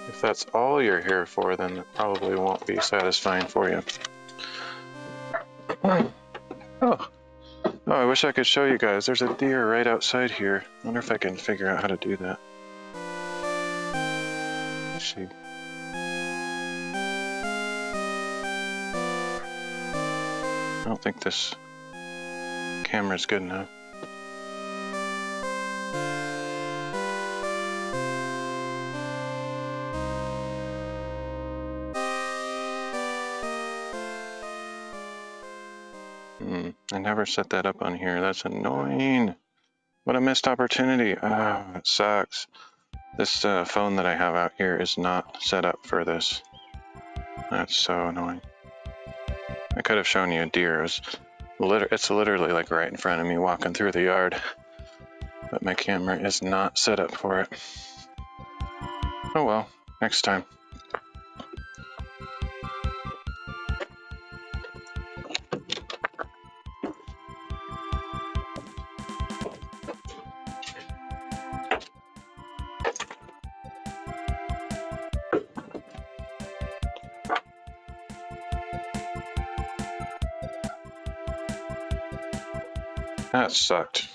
if that's all you're here for, then it probably won't be satisfying for you. Oh, I wish I could show you guys. There's a deer right outside here. I wonder if I can figure out how to do that. Let's see. I don't think this camera's good enough. I never set that up on here. That's annoying. What a missed opportunity. Ah, it sucks. This phone that I have out here is not set up for this. That's so annoying. I could have shown you a deer. It's literally like right in front of me walking through the yard. But my camera is not set up for it. Oh well, next time. That sucked.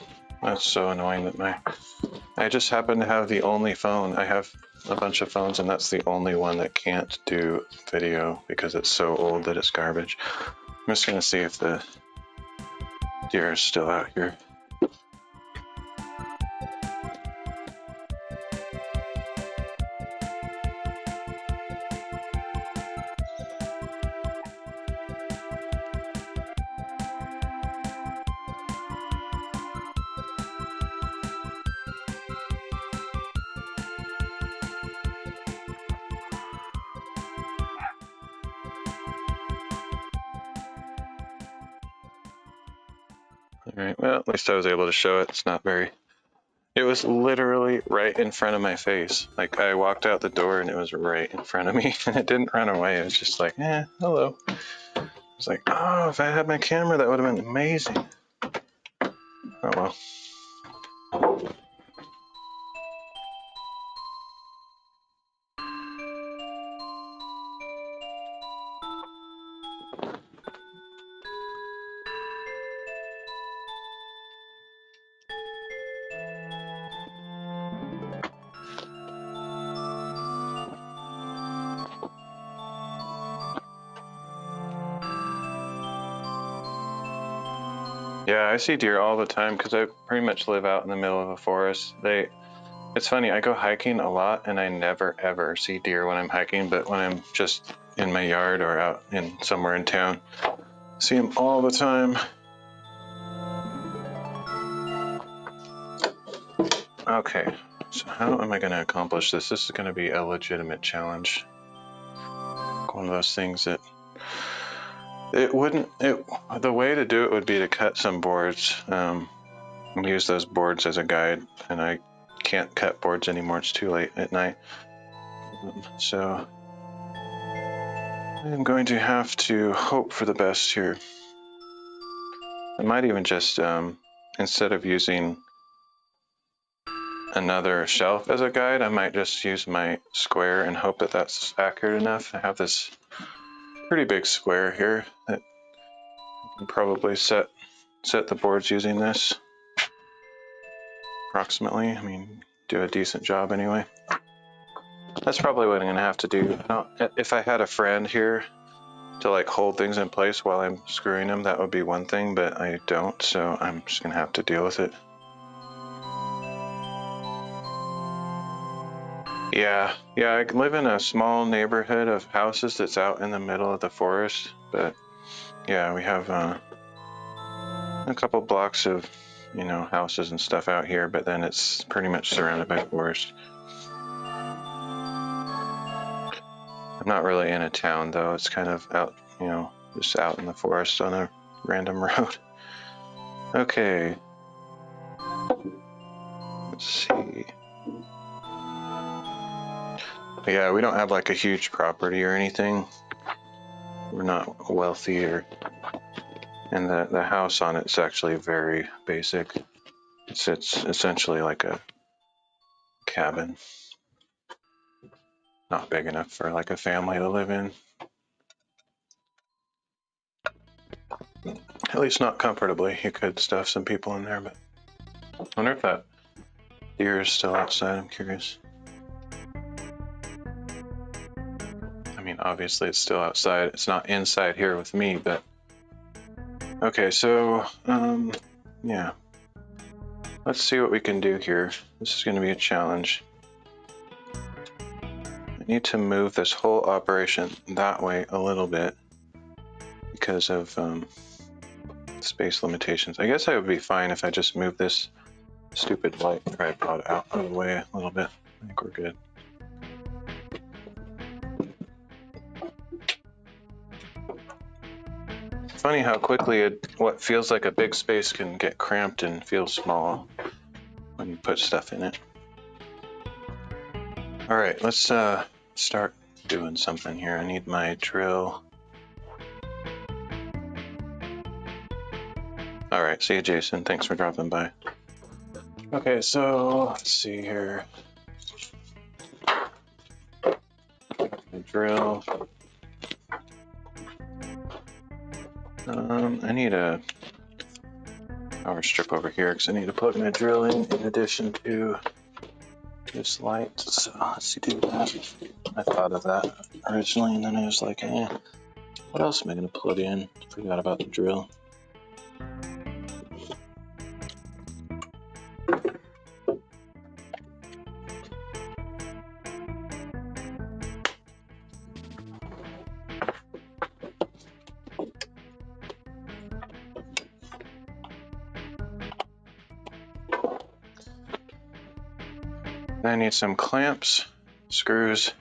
That's so annoying that I just happen to have the only phone. I have a bunch of phones and that's the only one that can't do video because it's so old that it's garbage. I'm just gonna see if the deer is still out here. Alright, well, at least I was able to show it. It's not very... It was literally right in front of my face. Like, I walked out the door and it was right in front of me, and it didn't run away. It was just like, hello. It's like, oh, if I had my camera, that would have been amazing. Oh well. Yeah, I see deer all the time because I pretty much live out in the middle of a forest. It's funny, I go hiking a lot and I never ever see deer when I'm hiking, but when I'm just in my yard or out in somewhere in town, I see them all the time. Okay, so how am I going to accomplish this? This is going to be a legitimate challenge. One of those things that the way to do it would be to cut some boards and use those boards as a guide, and I can't cut boards anymore. It's too late at night. So I'm going to have to hope for the best here. I might even just, instead of using another shelf as a guide, I might just use my square and hope that that's accurate enough. I have this pretty big square here that I can probably set the boards using this approximately. I mean, do a decent job anyway. That's probably what I'm gonna have to do. If I had a friend here to like hold things in place while I'm screwing them, that would be one thing, but I don't, so I'm just gonna have to deal with it. Yeah, I live in a small neighborhood of houses that's out in the middle of the forest, but yeah, we have a couple blocks of, houses and stuff out here, but then it's pretty much surrounded by forest. I'm not really in a town though, it's kind of out, just out in the forest on a random road. Okay. Let's see. Yeah, we don't have like a huge property or anything. We're not wealthy and the house on it's actually very basic. It's essentially like a cabin. Not big enough for like a family to live in. At least not comfortably. You could stuff some people in there, but I wonder if that deer is still outside. I'm curious. I mean, obviously it's still outside. It's not inside here with me, but okay, so yeah. Let's see what we can do here. This is going to be a challenge. I need to move this whole operation that way a little bit because of space limitations. I guess I would be fine if I just move this stupid light tripod out of the way a little bit. I think we're good. Funny how quickly what feels like a big space can get cramped and feel small when you put stuff in it. All right, let's start doing something here. I need my drill. All right, see you, Jason. Thanks for dropping by. Okay, so let's see here. My drill. I need a power strip over here because I need to plug my drill in addition to this light. So let's do that. I thought of that originally, and then I was like, what else am I going to plug in? Forgot about the drill. I need some clamps, screws.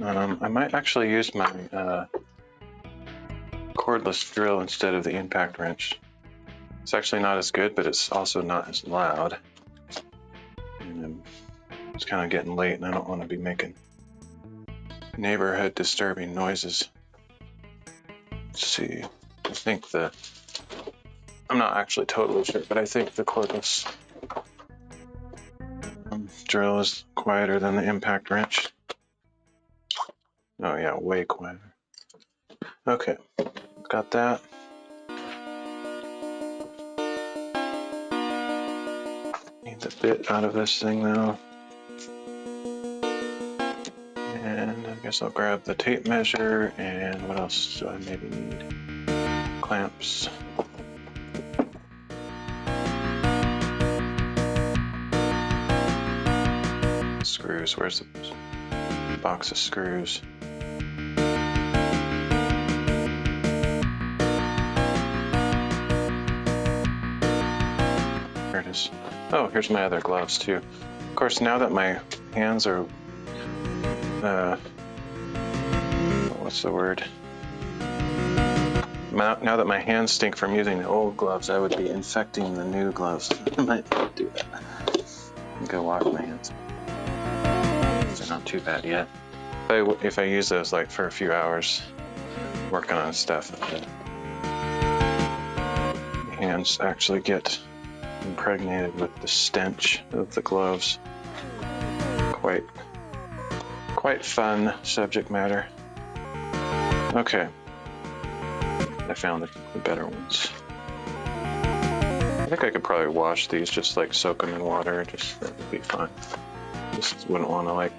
I might actually use my cordless drill instead of the impact wrench. It's actually not as good, but it's also not as loud. And it's kind of getting late and I don't want to be making neighborhood disturbing noises. Let's see, I think I'm not actually totally sure, but I think the cordless drill is quieter than the impact wrench. Oh yeah, way quieter. Okay, got that. Need the bit out of this thing though. And I guess I'll grab the tape measure, and what else do I maybe need? Clamps. Screws, where's the box of screws? There it is. Oh, here's my other gloves too. Of course, now that my hands are, what's the word? Now that my hands stink from using the old gloves, I would be infecting the new gloves. I might do that. Go wash my hands. They're not too bad yet. If I use those like for a few hours, working on stuff, my hands actually get impregnated with the stench of the gloves. Quite fun subject matter. Okay, I found the better ones. I think I could probably wash these, just like soak them in water. Just that would be fine. Just wouldn't want to like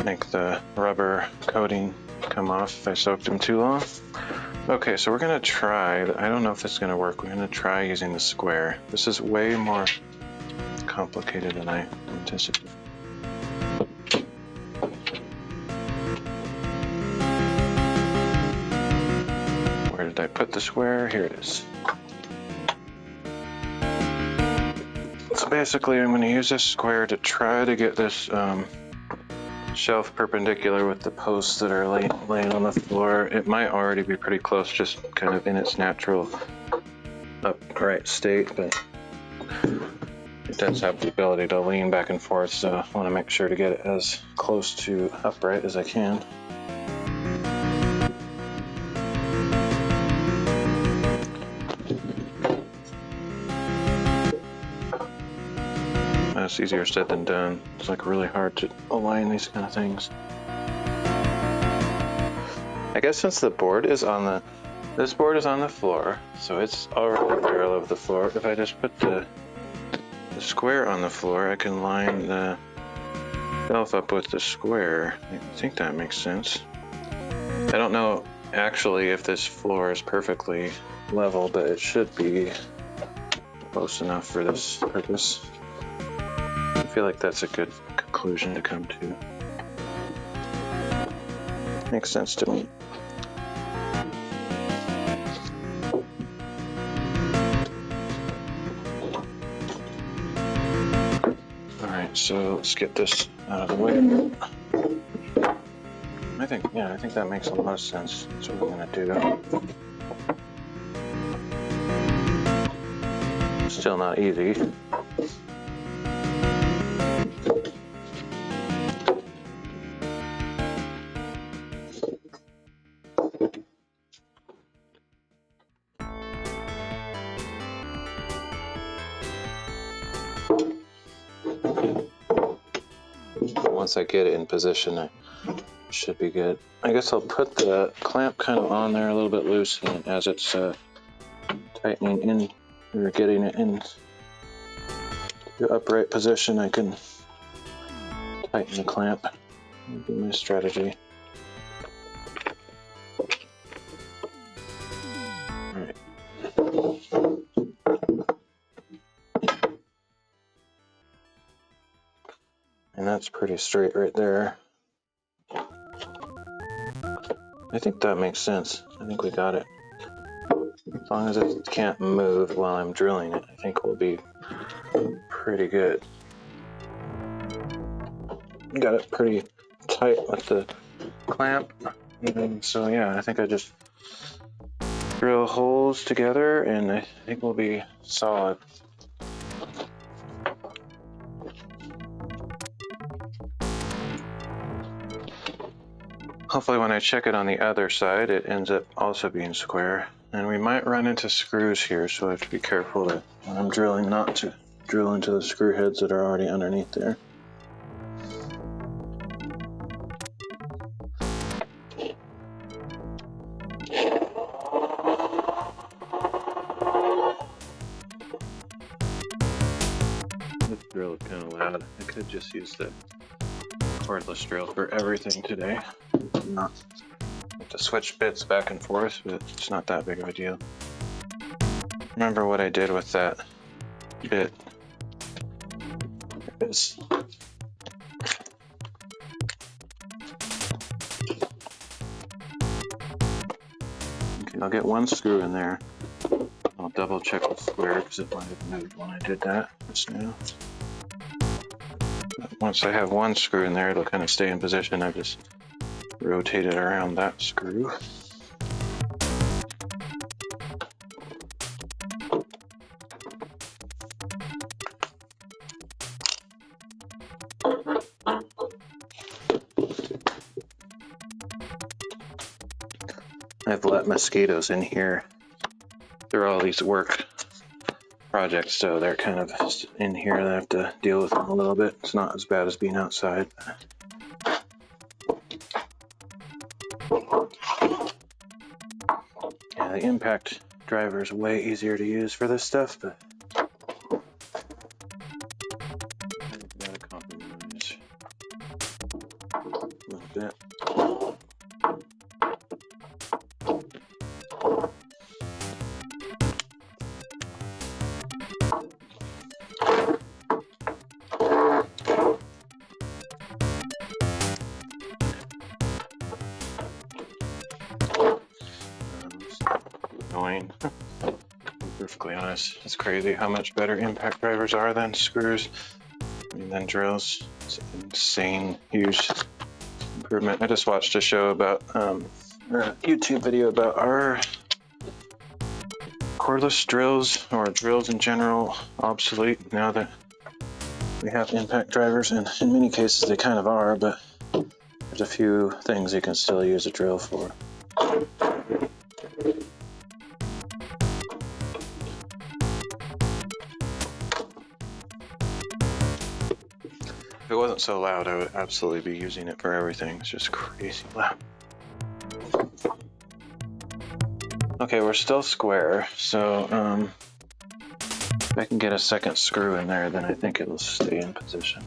make the rubber coating come off if I soaked them too long. Okay, so we're gonna try, I don't know if this is gonna work. We're gonna try using the square. This is way more complicated than I anticipated. Where did I put the square? Here it is. So basically I'm gonna use this square to try to get this shelf perpendicular with the posts that are laying on the floor. It might already be pretty close, just kind of in its natural upright state, but it does have the ability to lean back and forth, so I want to make sure to get it as close to upright as I can. It's easier said than done. It's like really hard to align these kind of things. I guess since the board is this board is on the floor, so it's already parallel with the floor. If I just put the square on the floor, I can line the shelf up with the square. I think that makes sense. I don't know actually if this floor is perfectly level, but it should be close enough for this purpose. I feel like that's a good conclusion to come to. Makes sense to me. Alright, so let's get this out of the way. I think that makes a lot of sense. That's what I'm gonna do. Still not easy. Once I get it in position, it should be good. I guess I'll put the clamp kind of on there a little bit loose, and as it's tightening in, or getting it in the upright position, I can tighten the clamp. That'll be my strategy. Alright. And that's pretty straight right there. I think that makes sense. I think we got it. As long as it can't move while I'm drilling it, I think we'll be pretty good. Got it pretty tight with the clamp. And so yeah, I think I just drill holes together and I think we'll be solid. Hopefully when I check it on the other side, it ends up also being square. And we might run into screws here, so I have to be careful that when I'm drilling not to drill into the screw heads that are already underneath there. This drill is kind of loud. I could just use the cordless drill for everything today. Not to switch bits back and forth, but it's not that big of a deal. Remember what I did with that bit is okay, I'll get one screw in there. I'll double check the square because it might have moved when I did that just now. But once I have one screw in there, it'll kind of stay in position. I just rotate it around that screw. I've let mosquitoes in here through all these work projects, so they're kind of in here and I have to deal with them a little bit. It's not as bad as being outside. Yeah, the impact driver is way easier to use for this stuff, but I've got to compromise a little bit. Annoying. To be perfectly honest, it's crazy how much better impact drivers are than screws. I mean, than drills. It's an insane, huge improvement. I just watched a show about a YouTube video about our cordless drills, or drills in general, obsolete now that we have impact drivers, and in many cases they kind of are, but there's a few things you can still use a drill for. If it wasn't so loud, I would absolutely be using it for everything. It's just crazy loud. Okay, we're still square, so if I can get a second screw in there, then I think it'll stay in position.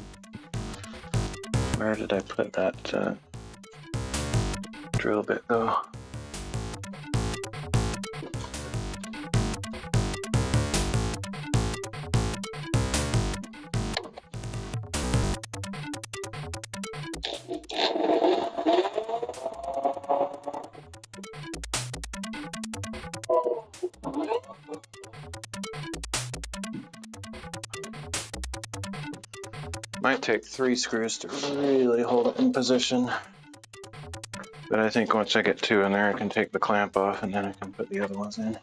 Where did I put that drill bit though? Might take 3 screws to really hold it in position. But I think once I get 2 in there, I can take the clamp off and then I can put the other ones in.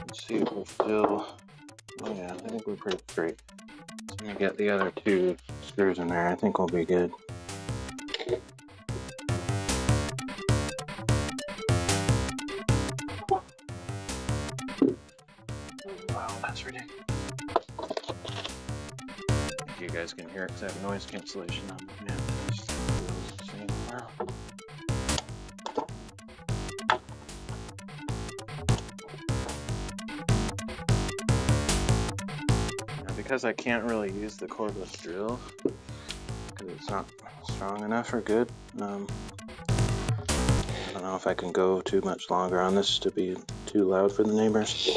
Let's see if we're still, oh yeah, I think we're pretty straight. So let me get the other 2 screws in there. I think we'll be good. Wow, that's ridiculous. I think you guys can hear it because I have noise cancellation on. Yeah. Because I can't really use the cordless drill because it's not strong enough or good. I don't know if I can go too much longer on this to be too loud for the neighbors.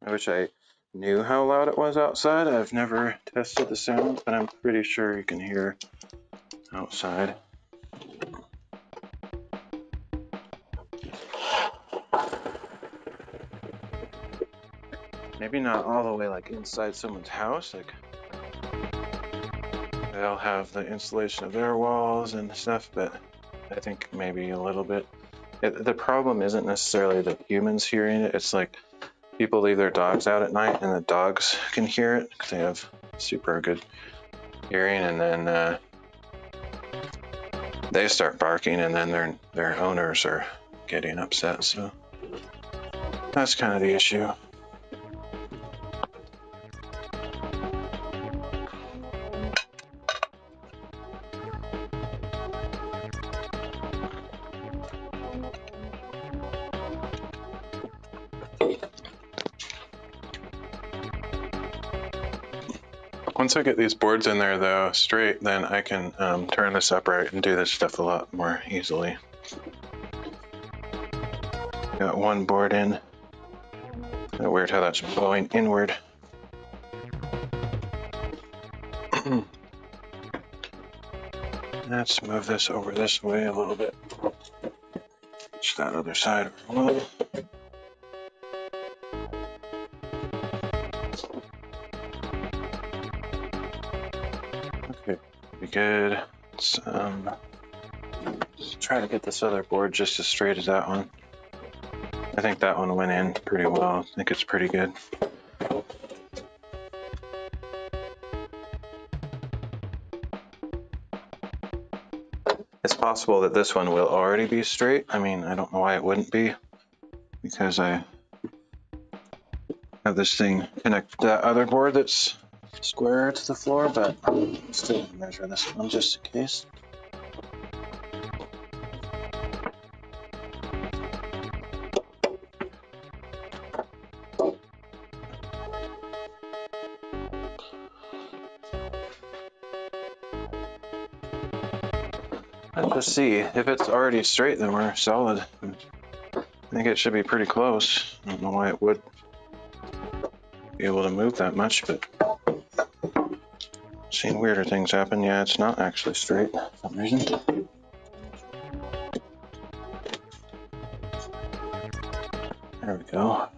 I wish I knew how loud it was outside. I've never tested the sound, but I'm pretty sure you can hear outside. Maybe not all the way like inside someone's house, like they'll have the insulation of their walls and stuff, but I think maybe a little bit. The problem isn't necessarily the humans hearing it, it's like people leave their dogs out at night and the dogs can hear it because they have super good hearing, and then they start barking and then their owners are getting upset, so that's kind of the issue. Once I get these boards in there though straight, then I can turn this upright and do this stuff a lot more easily. Got one board in. Weird how that's blowing inward. Let's move this over this way a little bit. Push that other side a little. Okay, be good. Let's try to get this other board just as straight as that one. I think that one went in pretty well. I think it's pretty good. It's possible that this one will already be straight. I mean, I don't know why it wouldn't be, because I have this thing connect to that other board that's square to the floor, but I'm still gonna measure this one just in case. Let's just see. If it's already straight, then we're solid. I think it should be pretty close. I don't know why it would be able to move that much, but seen weirder things happen. Yeah, it's not actually straight for some reason. There we go.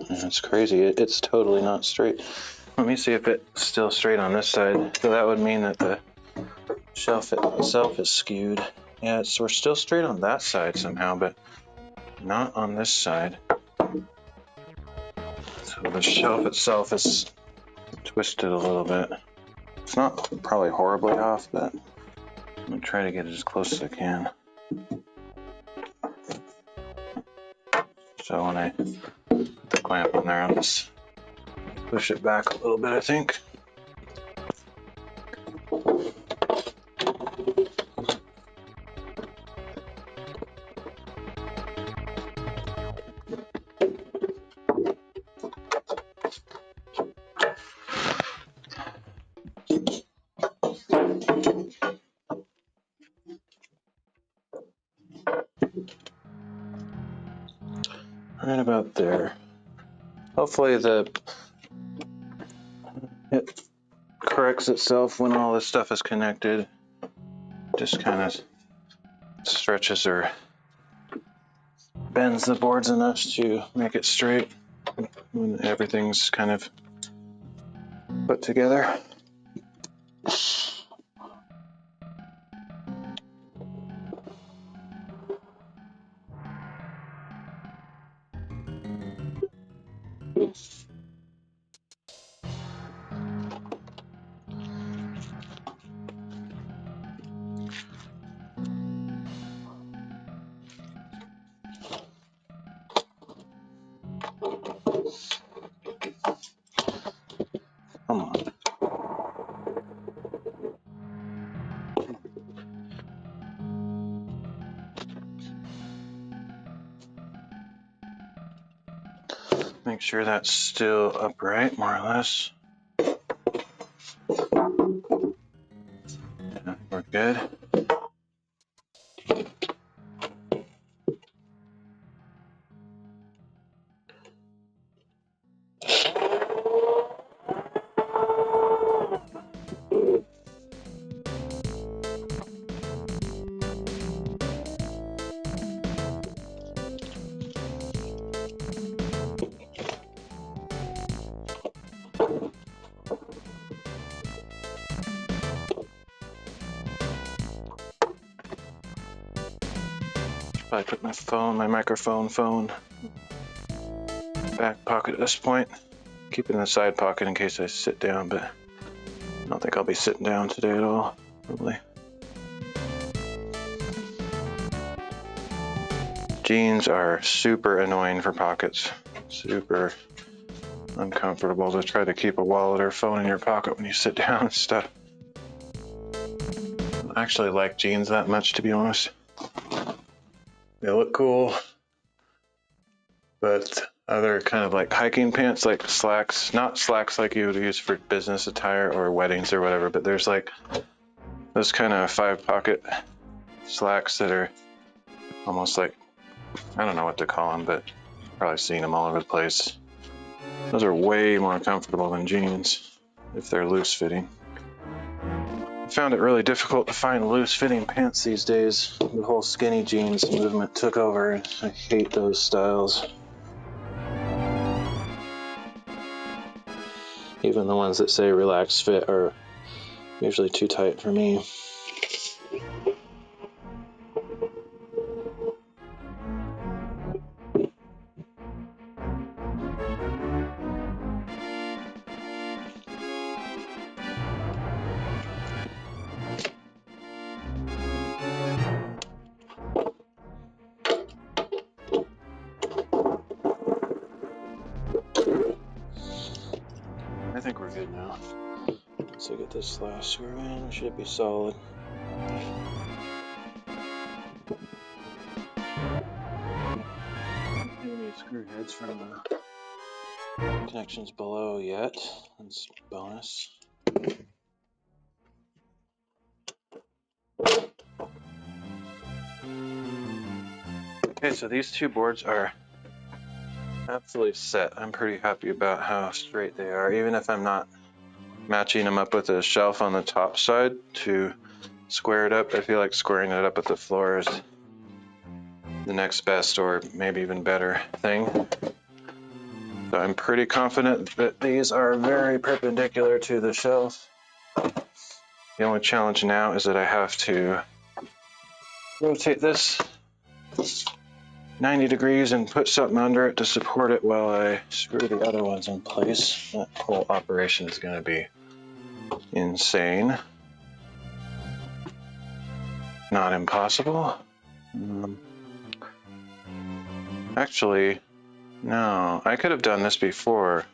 That's crazy. It's totally not straight. Let me see if it's still straight on this side. So that would mean that the shelf itself is skewed. Yeah, we're still straight on that side somehow, but not on this side. So the shelf itself is twisted a little bit. It's not probably horribly off, but I'm gonna try to get it as close as I can. So when I put the clamp on there, I'll just push it back a little bit, I think. right about there. Hopefully it corrects itself when all this stuff is connected. Just kind of stretches or bends the boards enough to make it straight when everything's kind of put together. Come on. Make sure that's still upright, more or less. Yeah, we're good. I put my microphone back pocket at this point. Keep it in the side pocket in case I sit down, but I don't think I'll be sitting down today at all, probably. Jeans are super annoying for pockets. Super uncomfortable to try to keep a wallet or phone in your pocket when you sit down and stuff. I don't actually like jeans that much, to be honest. They look cool, but other kind of like hiking pants, like slacks, not slacks like you would use for business attire or weddings or whatever, but there's like those kind of 5-pocket slacks that are almost like, I don't know what to call them, but I've probably seen them all over the place. Those are way more comfortable than jeans if they're loose fitting. I found it really difficult to find loose-fitting pants these days. The whole skinny jeans movement took over. I hate those styles. Even the ones that say relaxed fit are usually too tight for me. I think we're good now. Once I get this last screw in, we should be solid. Any screw heads from the connections below yet. That's a bonus. Okay, so these two boards are absolutely set. I'm pretty happy about how straight they are, even if I'm not matching them up with a shelf on the top side to square it up. I feel like squaring it up with the floor is the next best or maybe even better thing. So I'm pretty confident that these are very perpendicular to the shelf. The only challenge now is that I have to rotate this 90 degrees and put something under it to support it while I screw the other ones in place. That whole operation is going to be insane. Not impossible. Actually, no, I could have done this before.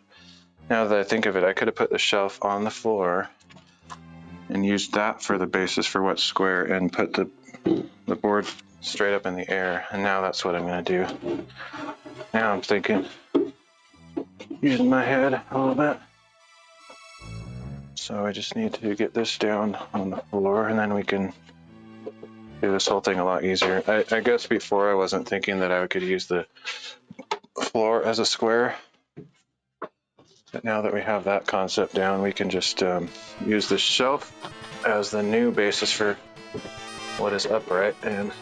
Now that I think of it, I could have put the shelf on the floor and used that for the basis for what's square and put the board straight up in the air. And now that's what I'm going to do. Now I'm thinking, using my head a little bit. So I just need to get this down on the floor and then we can do this whole thing a lot easier. I guess before I wasn't thinking that I could use the floor as a square. But now that we have that concept down, we can just use this shelf as the new basis for what is upright and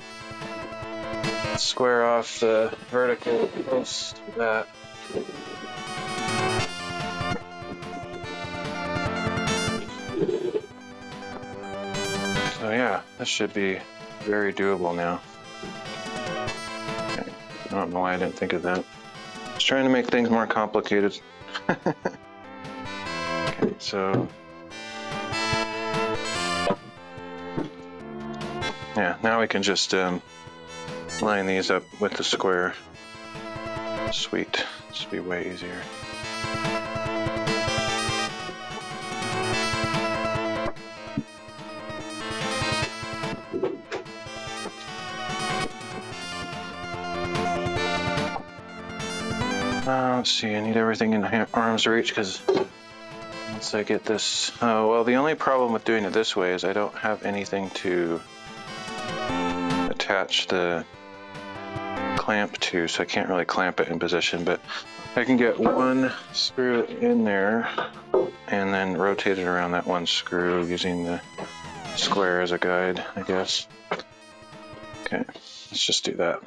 square off the vertical post that. So yeah, this should be very doable now. Okay. I don't know why I didn't think of that. Just trying to make things more complicated. Okay, so yeah, now we can just line these up with the square. Sweet, this will be way easier. Let's see, I need everything in arm's reach because once I get this... Oh, well, the only problem with doing it this way is I don't have anything to attach the clamp to, so I can't really clamp it in position, but I can get one screw in there and then rotate it around that one screw using the square as a guide, I guess. Okay, let's just do that.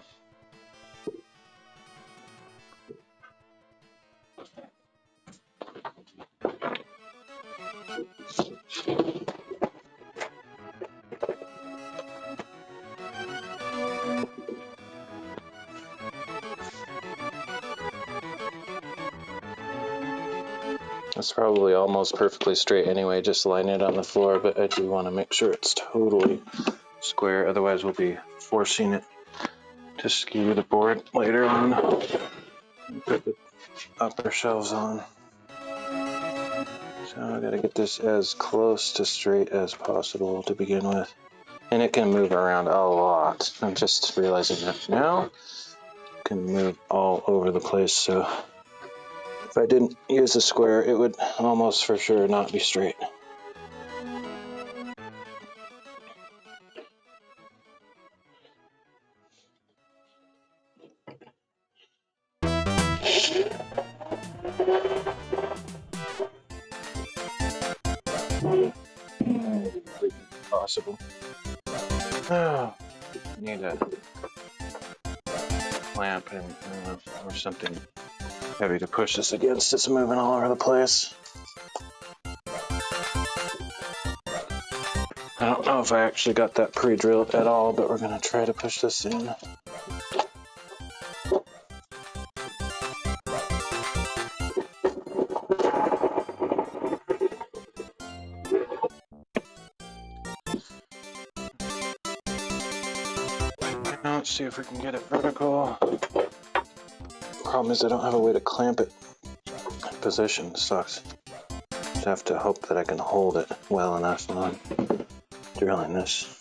It's probably almost perfectly straight anyway, just line it on the floor, but I do want to make sure it's totally square, otherwise we'll be forcing it to skew the board later on. Put the upper shelves on. So I gotta get this as close to straight as possible to begin with. And it can move around a lot. I'm just realizing that now. It can move all over the place, so if I didn't use the square, it would almost for sure not be straight. Possible. Oh, need a clamp and or something heavy to push this against. It's moving all over the place. I don't know if I actually got that pre-drilled at all, but we're gonna try to push this in. Now let's see if we can get it vertical. Problem is I don't have a way to clamp it in position. It sucks. Just have to hope that I can hold it well enough when I'm drilling this.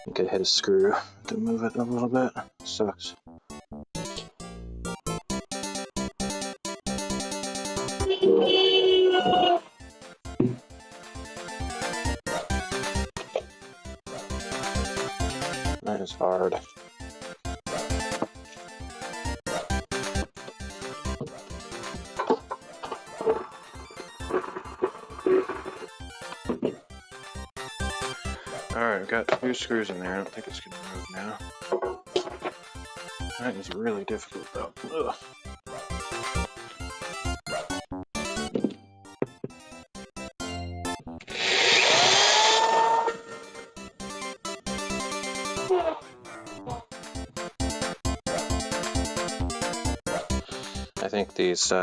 I could hit a screw to move it a little bit. Sucks. That is hard. Alright, I've got 2 screws in there. I don't think it's going to move now. That is really difficult though. Ugh. I think these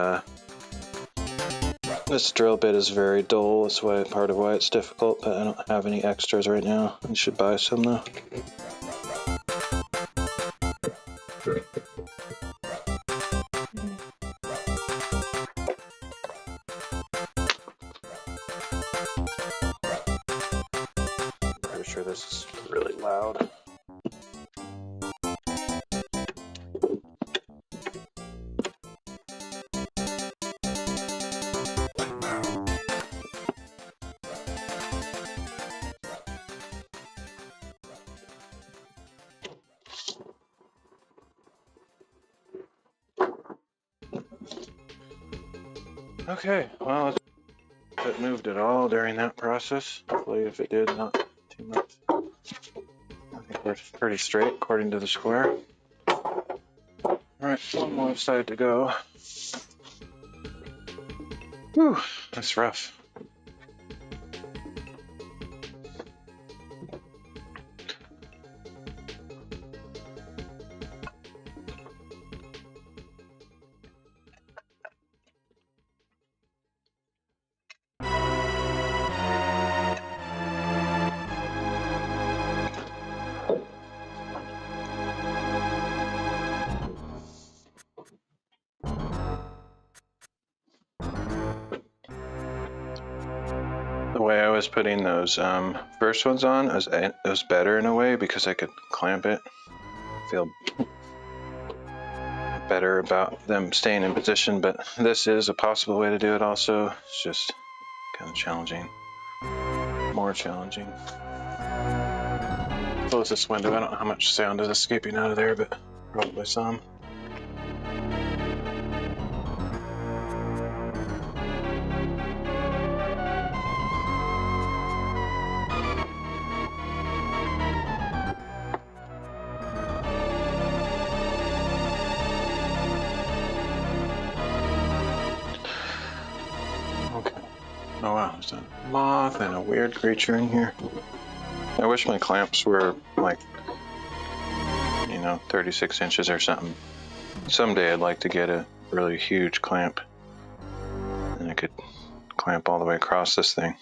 this drill bit is very dull. That's why part of why it's difficult, but I don't have any extras right now. I should buy some though. I'm pretty sure this is really loud. Okay, well, if it moved at all during that process, hopefully if it did, not too much. I think we're pretty straight according to the square. All right, one more side to go. Whew, that's rough. The way I was putting those first ones on, it was better in a way because I could clamp it. Feel better about them staying in position, but this is a possible way to do it also. It's just kind of challenging. More challenging. Close this window. I don't know how much sound is escaping out of there, but probably some. Oh wow, there's a moth and a weird creature in here. I wish my clamps were like, 36 inches or something. Someday I'd like to get a really huge clamp and I could clamp all the way across this thing.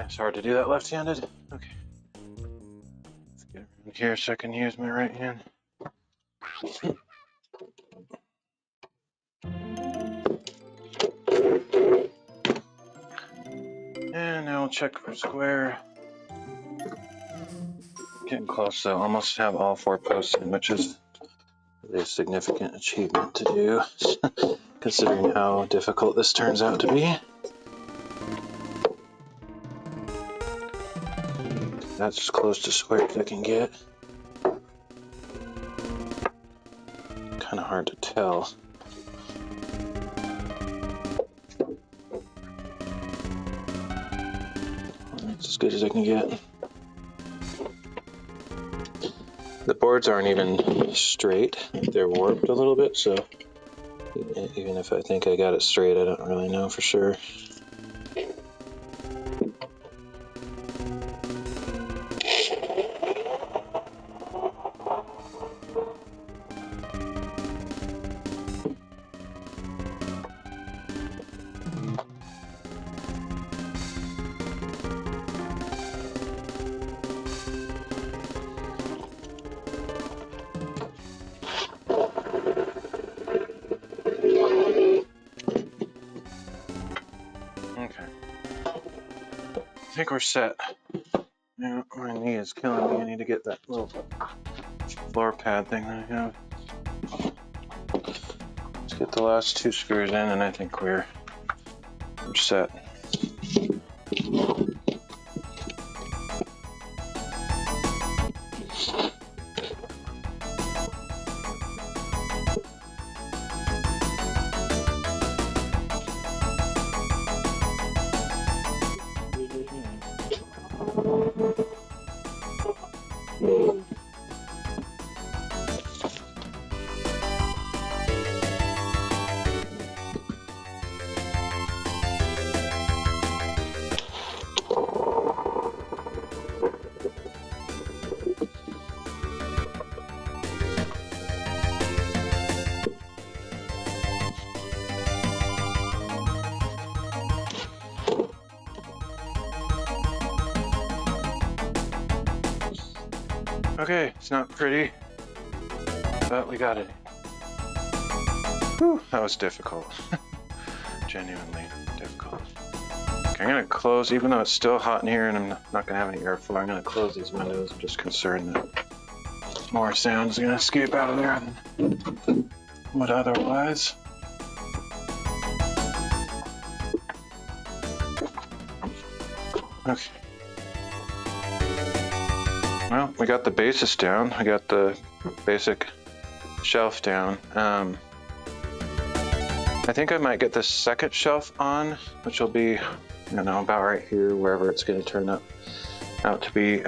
It's hard to do that left-handed. Okay. Let's get around here so I can use my right hand. And now we'll check for square. Getting close though. Almost have all 4 posts in, which is a significant achievement to do, considering how difficult this turns out to be. That's as close to square as I can get. Kind of hard to tell. That's as good as I can get. The boards aren't even straight. They're warped a little bit, so even if I think I got it straight, I don't really know for sure. I think we're set. Now, my knee is killing me. I need to get that little floor pad thing that I have. Let's get the last 2 screws in, and I think we're set. Okay, it's not pretty, but we got it. Whew, that was difficult. Genuinely difficult. Okay, I'm gonna close, even though it's still hot in here and I'm not gonna have any airflow, I'm gonna close these windows. I'm just concerned that more sound is gonna escape out of there than would otherwise. Okay. Well, we got the basis down. I got the basic shelf down. I think I might get the second shelf on, which will be, about right here, wherever it's going to turn out to be.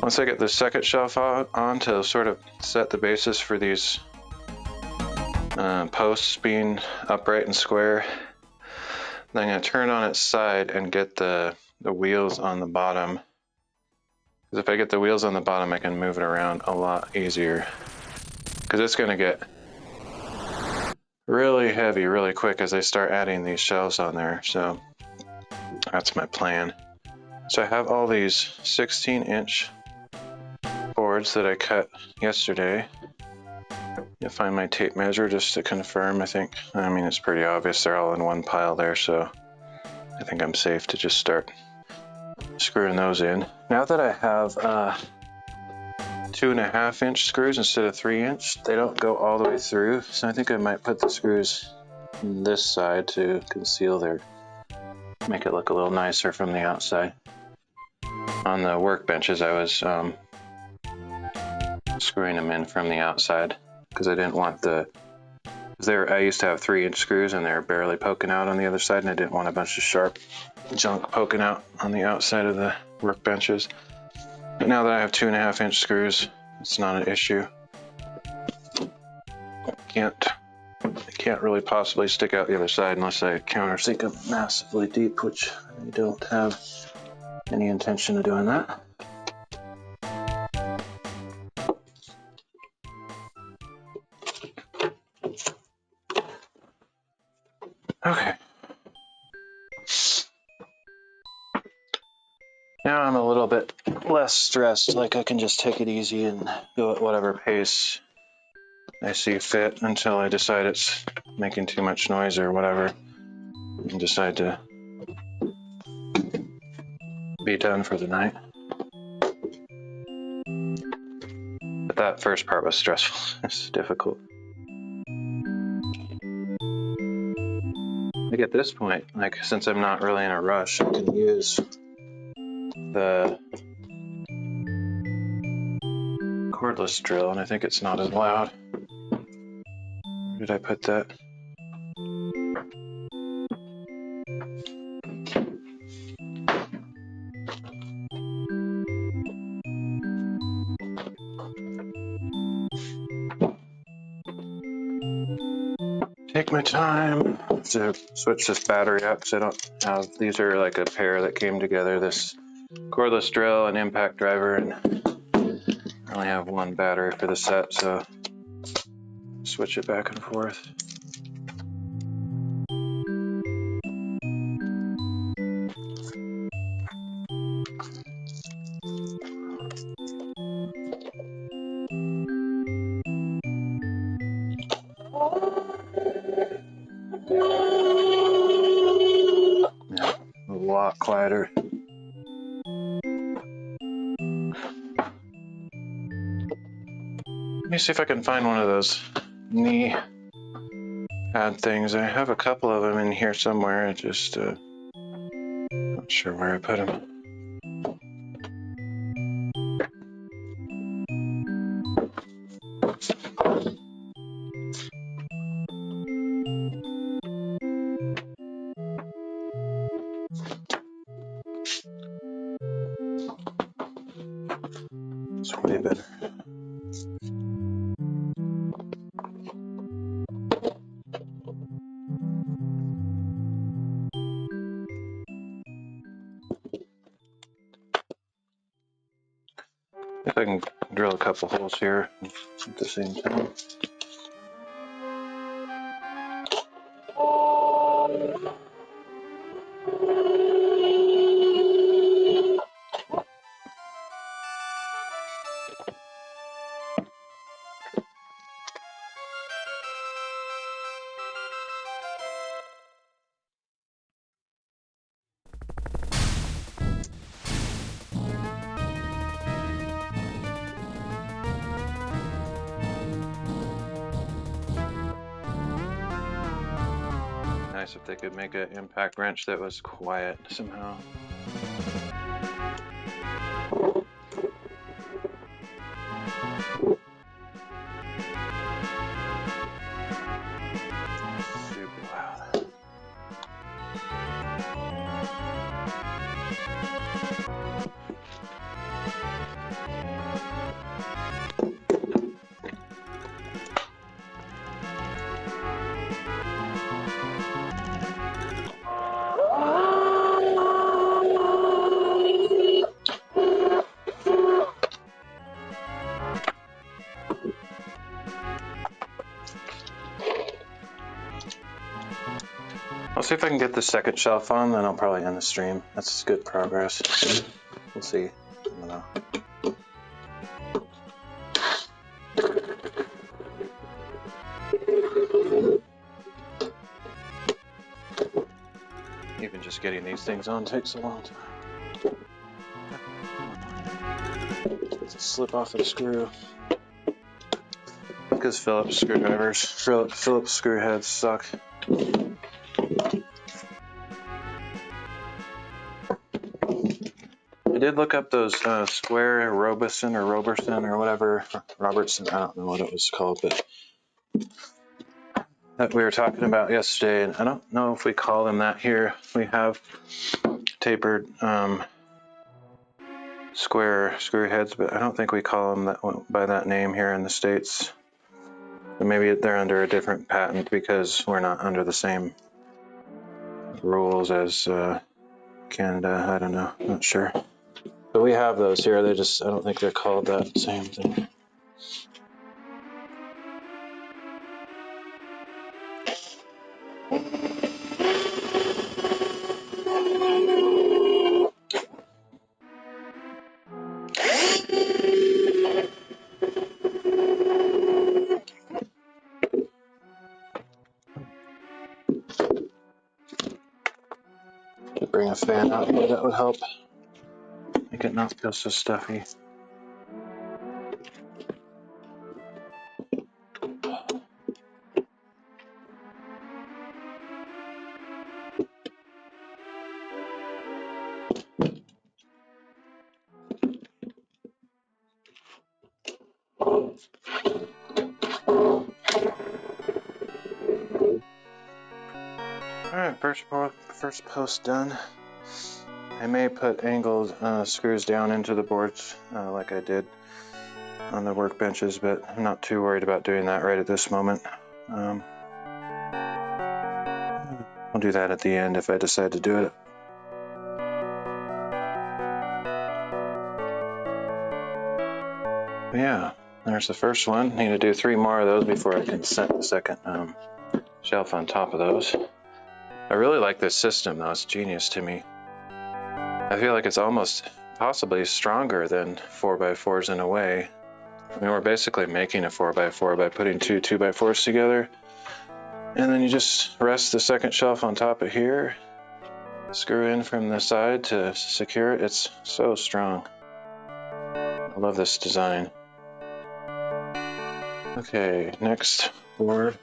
Once I get the second shelf on to sort of set the basis for these posts being upright and square, then I'm going to turn on its side and get the wheels on the bottom. Because if I get the wheels on the bottom, I can move it around a lot easier. Because it's going to get really heavy really quick as I start adding these shelves on there. So that's my plan. So I have all these 16-inch boards that I cut yesterday. You'll find my tape measure just to confirm, I think. I mean, it's pretty obvious they're all in one pile there, so I think I'm safe to just start screwing those in. Now that I have 2.5-inch screws instead of 3-inch, they don't go all the way through, so I think I might put the screws on this side to conceal make it look a little nicer from the outside. On the workbenches, I was screwing them in from the outside because I didn't want I used to have 3-inch screws and they're barely poking out on the other side, and I didn't want a bunch of sharp junk poking out on the outside of the workbenches. But now that I have 2.5-inch screws, it's not an issue. I can't really possibly stick out the other side unless I countersink them massively deep, which I don't have any intention of doing that. Okay. Now I'm a little bit less stressed, like I can just take it easy and go at whatever pace I see fit until I decide it's making too much noise or whatever, and decide to be done for the night. But that first part was stressful. It's difficult. Like at this point, since I'm not really in a rush, I can use the cordless drill, and I think it's not as loud. Where did I put that? Take my time to switch this battery up because I don't have, these are like a pair that came together, this cordless drill and impact driver, and I only have one battery for the set, so switch it back and forth. Yeah, a lot quieter. Let me see if I can find one of those knee add things. I have a couple of them in here somewhere. I just not sure where I put them. It's way better. If I can drill a couple holes here at the same time. Nice if they could make an impact wrench that was quiet somehow. Super loud. I'll see if I can get the second shelf on, then I'll probably end the stream. That's good progress. We'll see. I don't know. Even just getting these things on takes a long time. It's a slip off of the screw. Because Phillips screw heads suck. I did look up those square Robertson or whatever, Robertson, I don't know what it was called, but that we were talking about yesterday, and I don't know if we call them that here. We have tapered square screw heads, but I don't think we call them that by that name here in the States. Or maybe they're under a different patent because we're not under the same rules as Canada. I don't know, not sure. But we have those here. They just, I don't think they're called that same thing. Bring a fan out here, that would help make it not feel so stuffy. Alright, first post done. I may put angled screws down into the boards like I did on the workbenches, but I'm not too worried about doing that right at this moment. I'll do that at the end if I decide to do it. But yeah, there's the first one. Need to do 3 more of those before I can set the second shelf on top of those. I really like this system though, it's genius to me. I feel like it's almost possibly stronger than 4x4s in a way. I mean, we're basically making a 4x4 by putting 2 2x4s together. And then you just rest the second shelf on top of here, screw in from the side to secure it. It's so strong. I love this design. Okay, next board.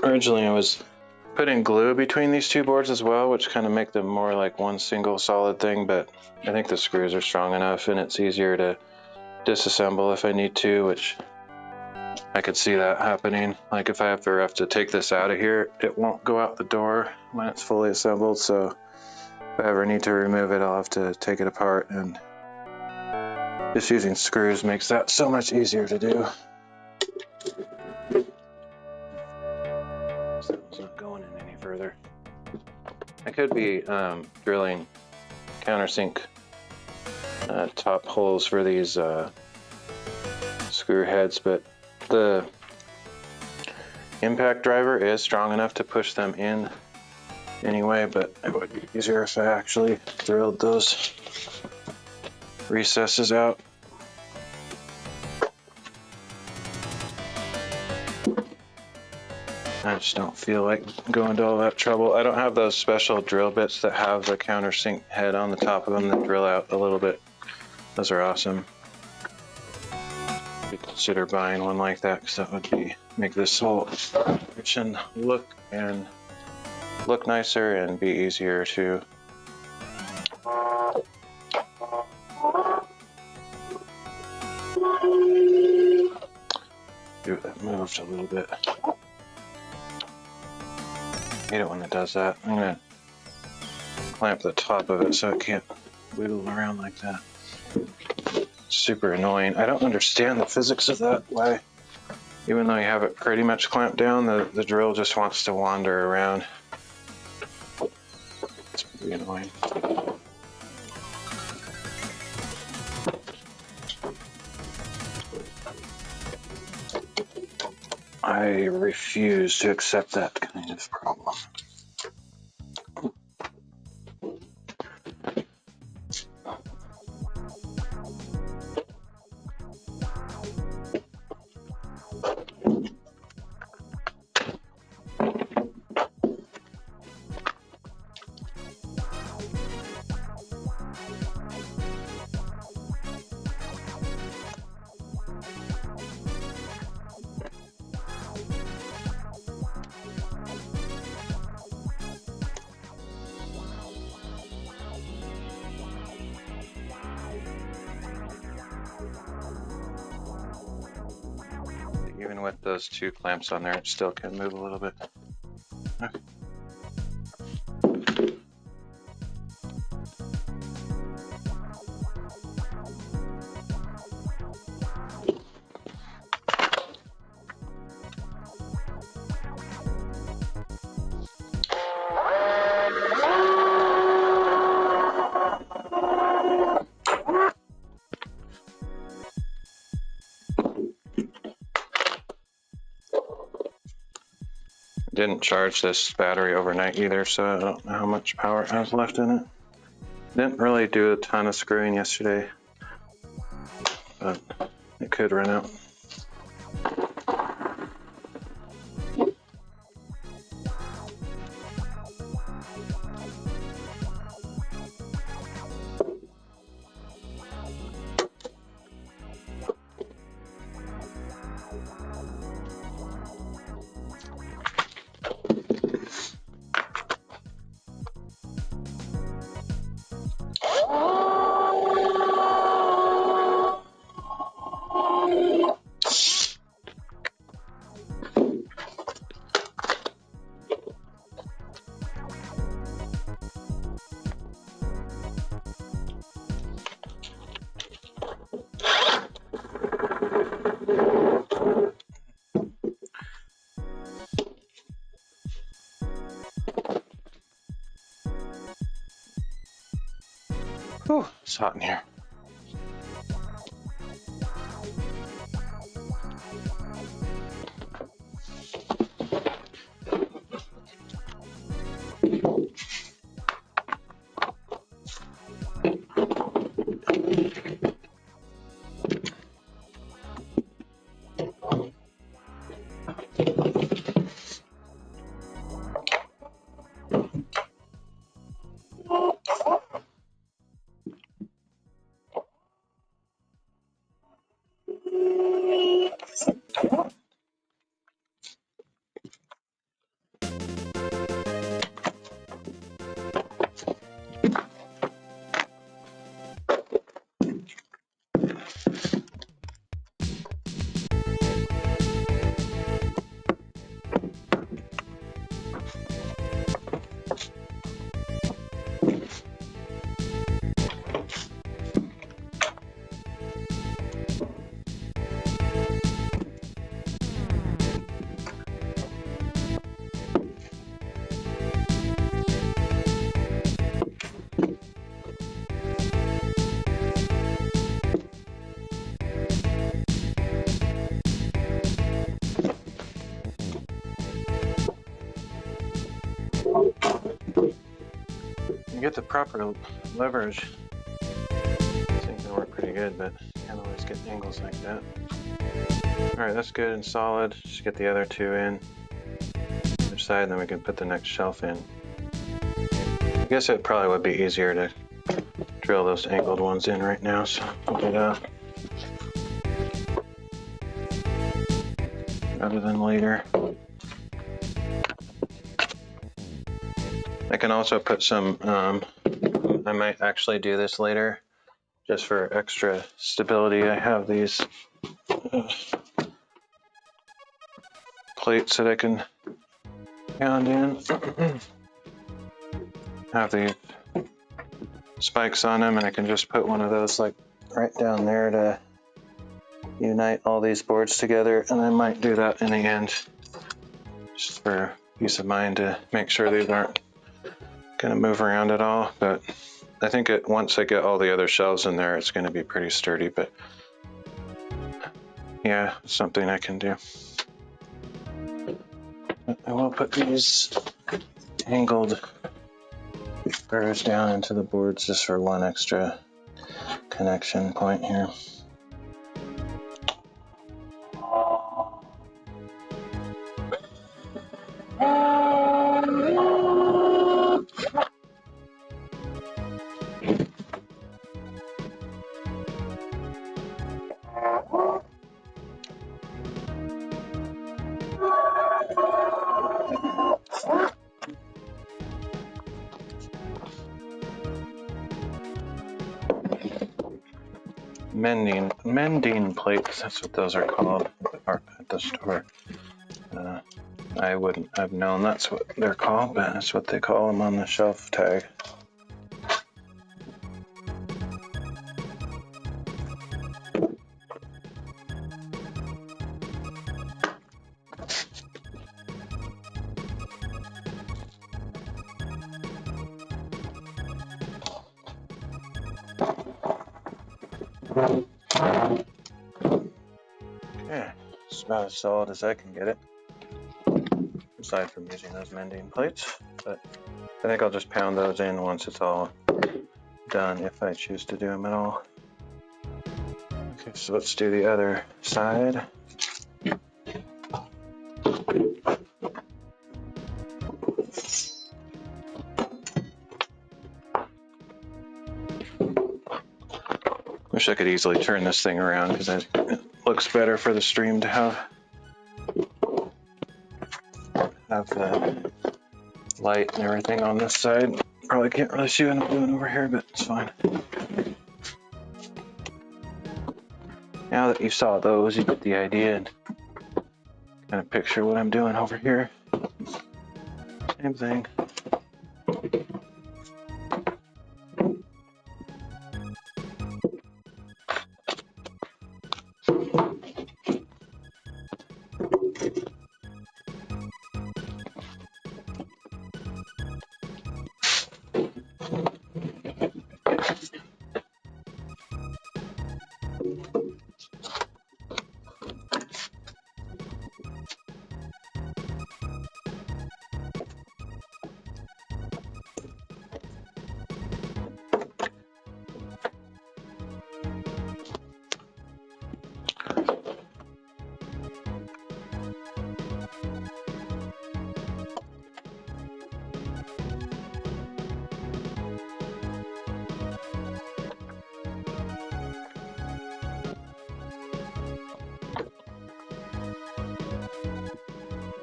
Originally I was putting glue between these two boards as well, which kind of make them more like one single solid thing, but I think the screws are strong enough and it's easier to disassemble if I need to, which I could see that happening. Like if I ever have to take this out of here, it won't go out the door when it's fully assembled, so if I ever need to remove it, I'll have to take it apart, and just using screws makes that so much easier to do. So it's not going in any further. I could be drilling countersink top holes for these screw heads, but the impact driver is strong enough to push them in anyway, but it would be easier if I actually drilled those recesses out. I just don't feel like going to all that trouble. I don't have those special drill bits that have the countersink head on the top of them that drill out a little bit. Those are awesome. I'd consider buying one like that, because that would make this whole kitchen look nicer and be easier to do. That moved a little bit. I hate it when it does that. I'm gonna clamp the top of it so it can't wiggle around like that. Super annoying. I don't understand the physics of that. Why, even though you have it pretty much clamped down, the drill just wants to wander around. It's pretty annoying. I refuse to accept that kind of problem. Even with those two clamps on there, it still can move a little bit. Okay. Didn't charge this battery overnight either, so I don't know how much power it has left in it. Didn't really do a ton of screwing yesterday, but it could run out. Whew, it's hot in here. you get the proper leverage, this thing can work pretty good, but you can't always get angles like that. Alright, that's good and solid. Just get the other two in either side, and then we can put the next shelf in. I guess it probably would be easier to drill those angled ones in right now, so we'll do that rather than later. I can also put some, I might actually do this later just for extra stability. I have these plates that I can pound in. Have these spikes on them, and I can just put one of those like right down there to unite all these boards together, and I might do that in the end just for peace of mind to make sure these aren't going to move around at all. But I think once I get all the other shelves in there, it's going to be pretty sturdy. But yeah, it's something I can do. I will put these angled screws down into the boards just for one extra connection point here. Mending plates, that's what those are called at the store. I wouldn't have known that's what they're called, but that's what they call them on the shelf tag. Okay, it's about as solid as I can get it, aside from using those mending plates, but I think I'll just pound those in once it's all done, if I choose to do them at all. Okay, so let's do the other side. Wish I could easily turn this thing around because it looks better for the stream to have the light and everything on this side. Probably can't really see what I'm doing over here, but it's fine. Now that you saw those, you get the idea and kind of picture what I'm doing over here. Same thing.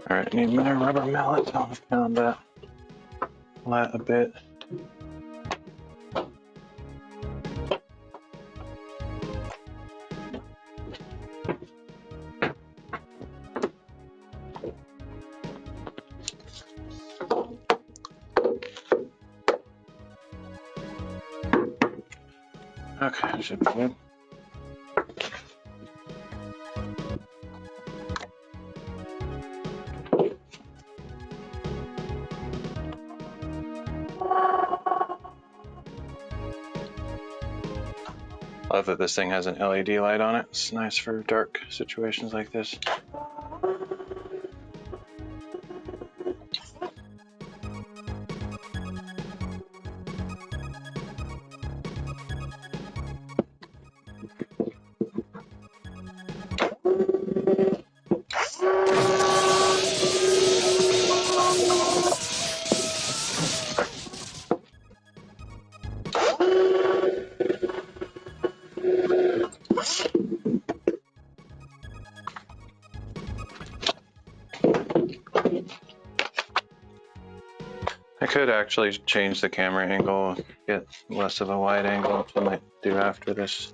All right, I need my rubber mallet. I'll pound that flat a bit. Okay, should be good. Love that this thing has an LED light on it. It's nice for dark situations like this. I could actually change the camera angle, get less of a wide angle, which I might do after this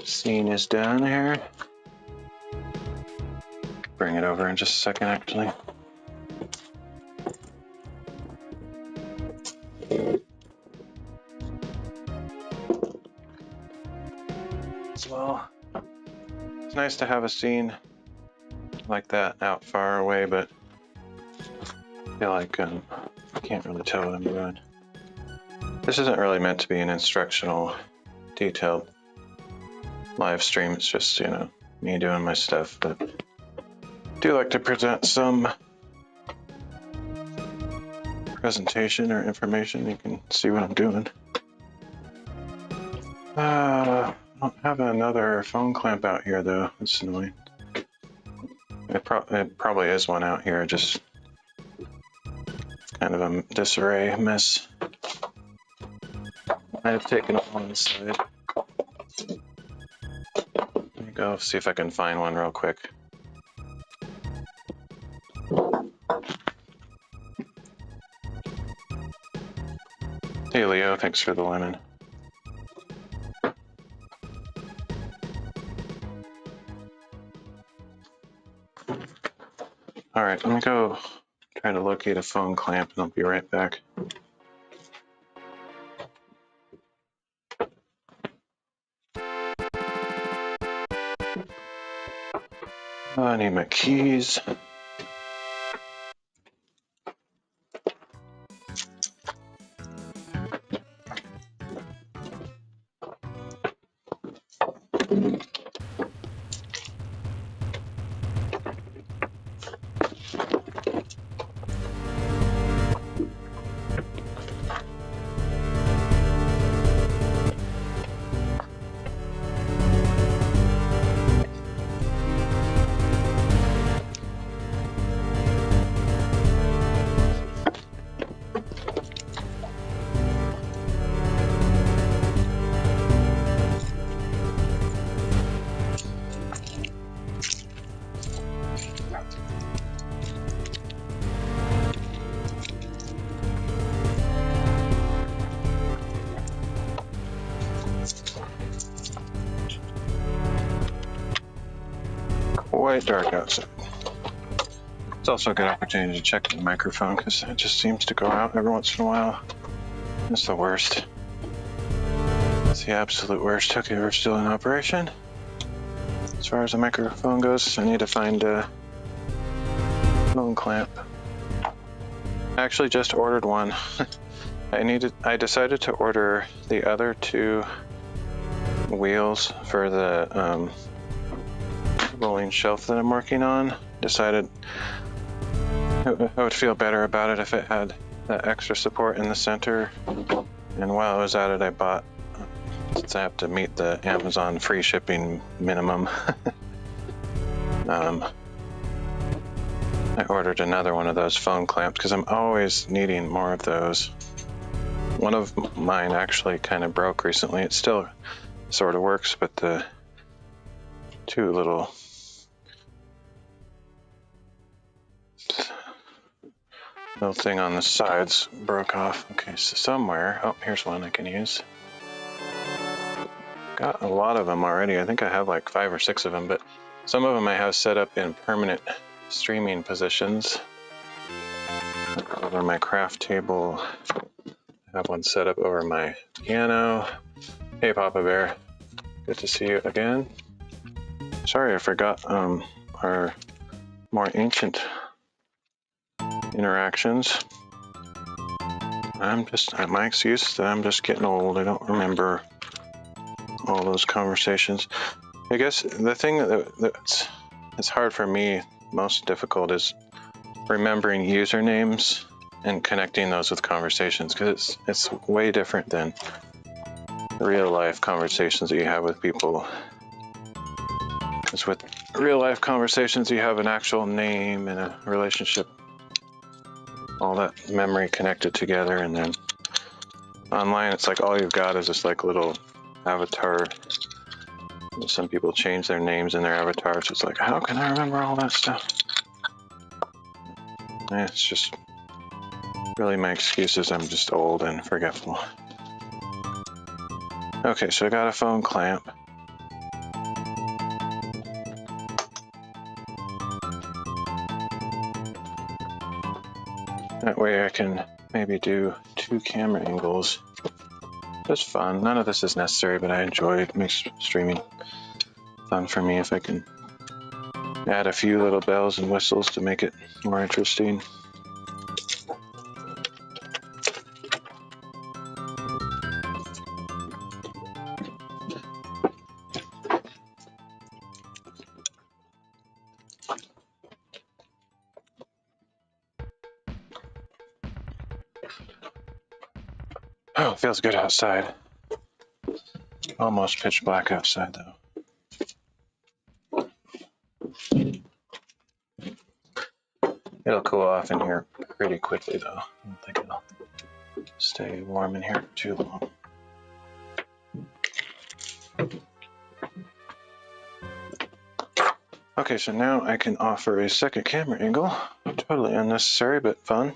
scene is done here. Bring it over in just a second, actually. As well, it's nice to have a scene like that out far away, but I feel like I can't really tell what I'm doing. This isn't really meant to be an instructional, detailed live stream. It's just, you know, me doing my stuff, but I do like to present some presentation or information. You can see what I'm doing. I don't have another phone clamp out here though. It's annoying. It probably is one out here, just kind of a disarray mess. I have taken it on the side. Let me go see if I can find one real quick. Hey Leo, thanks for the lemon. All right, let me go try to locate a phone clamp and I'll be right back. I need my keys. Quite dark outside. It's also a good opportunity to check the microphone because it just seems to go out every once in a while. It's the worst. It's the absolute worst. Okay, we're still in operation. As far as the microphone goes, I need to find a phone clamp. I actually just ordered one. I decided to order the other two wheels for the rolling shelf that I'm working on. Decided I would feel better about it if it had that extra support in the center. And while I was at it, I bought, since I have to meet the Amazon free shipping minimum, I ordered another one of those phone clamps because I'm always needing more of those. One of mine actually kind of broke recently. It still sort of works, but the two little thing on the sides broke off. Okay, so somewhere, oh, here's one I can use. Got a lot of them already. I think I have like 5 or 6 of them, but some of them I have set up in permanent streaming positions. Over my craft table, I have one set up over my piano. Hey Papa Bear, good to see you again. Sorry I forgot our more ancient interactions. My excuse is that I'm just getting old. I don't remember all those conversations. I guess the thing that's hard for me, most difficult, is remembering usernames and connecting those with conversations, because it's way different than real life conversations that you have with people. Because with real life conversations, you have an actual name and a relationship, all that memory connected together, and then online it's like all you've got is this like little avatar. Some people change their names in their avatars. It's like, how can I remember all that stuff? It's just Really, my excuse is I'm just old and forgetful. Okay, so I got a phone clamp. That way I can maybe do 2 camera angles. Just fun. None of this is necessary, but I enjoy it. It makes streaming fun for me if I can add a few little bells and whistles to make it more interesting. Oh, it feels good outside. Almost pitch black outside though. It'll cool off in here pretty quickly though. I don't think it'll stay warm in here for too long. Okay, so now I can offer a second camera angle. Totally unnecessary, but fun.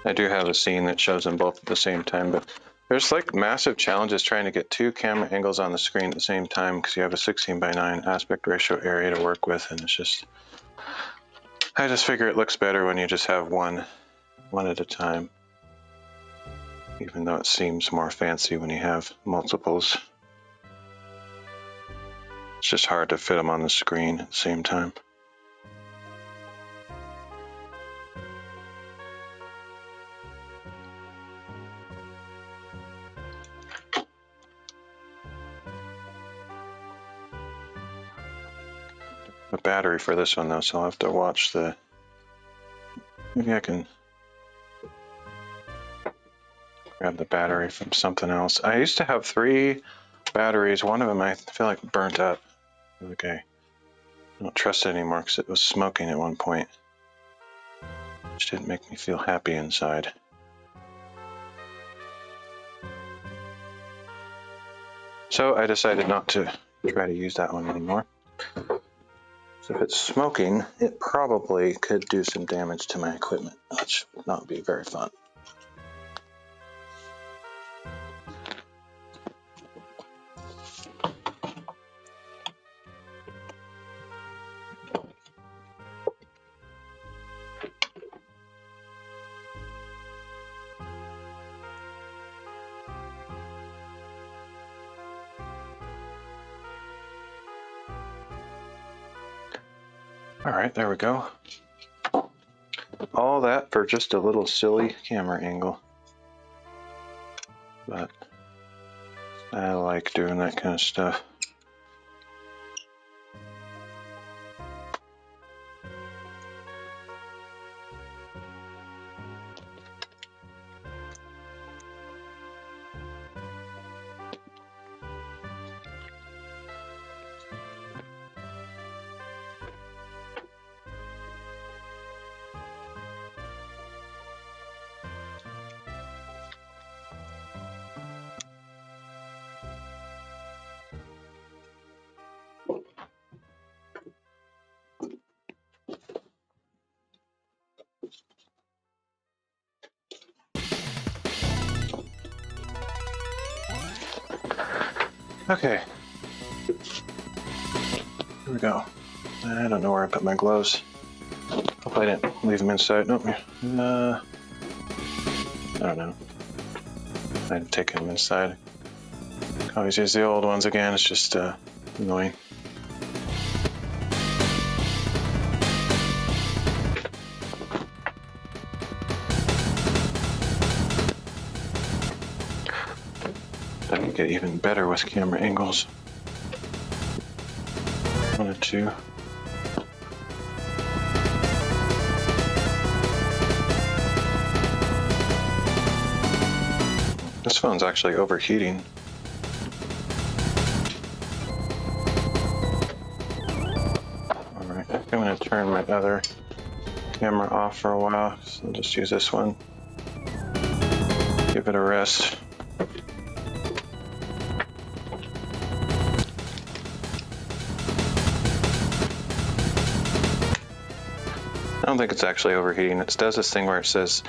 I do have a scene that shows them both at the same time, but there's like massive challenges trying to get 2 camera angles on the screen at the same time because you have a 16:9 aspect ratio area to work with, and it's just, I just figure it looks better when you just have one at a time, even though it seems more fancy when you have multiples. It's just hard to fit them on the screen at the same time. A battery for this one though, so I'll have to watch the, maybe I can grab the battery from something else. I used to have 3 batteries. One of them I feel like burnt up. Okay, I don't trust it anymore because it was smoking at one point, which didn't make me feel happy inside. So I decided not to try to use that one anymore. So if it's smoking, it probably could do some damage to my equipment, which would not be very fun. All right, there we go. All that for just a little silly camera angle. But I like doing that kind of stuff. Okay, here we go. I don't know where I put my gloves. Hope I didn't leave them inside. Nope. I don't know. I'd taken them inside. Always use the old ones again. It's just annoying. I can get even better with camera angles. 1 or 2. This phone's actually overheating. Alright, I'm going to turn my other camera off for a while, so I'll just use this one. Give it a rest. I don't think it's actually overheating. It does this thing where it says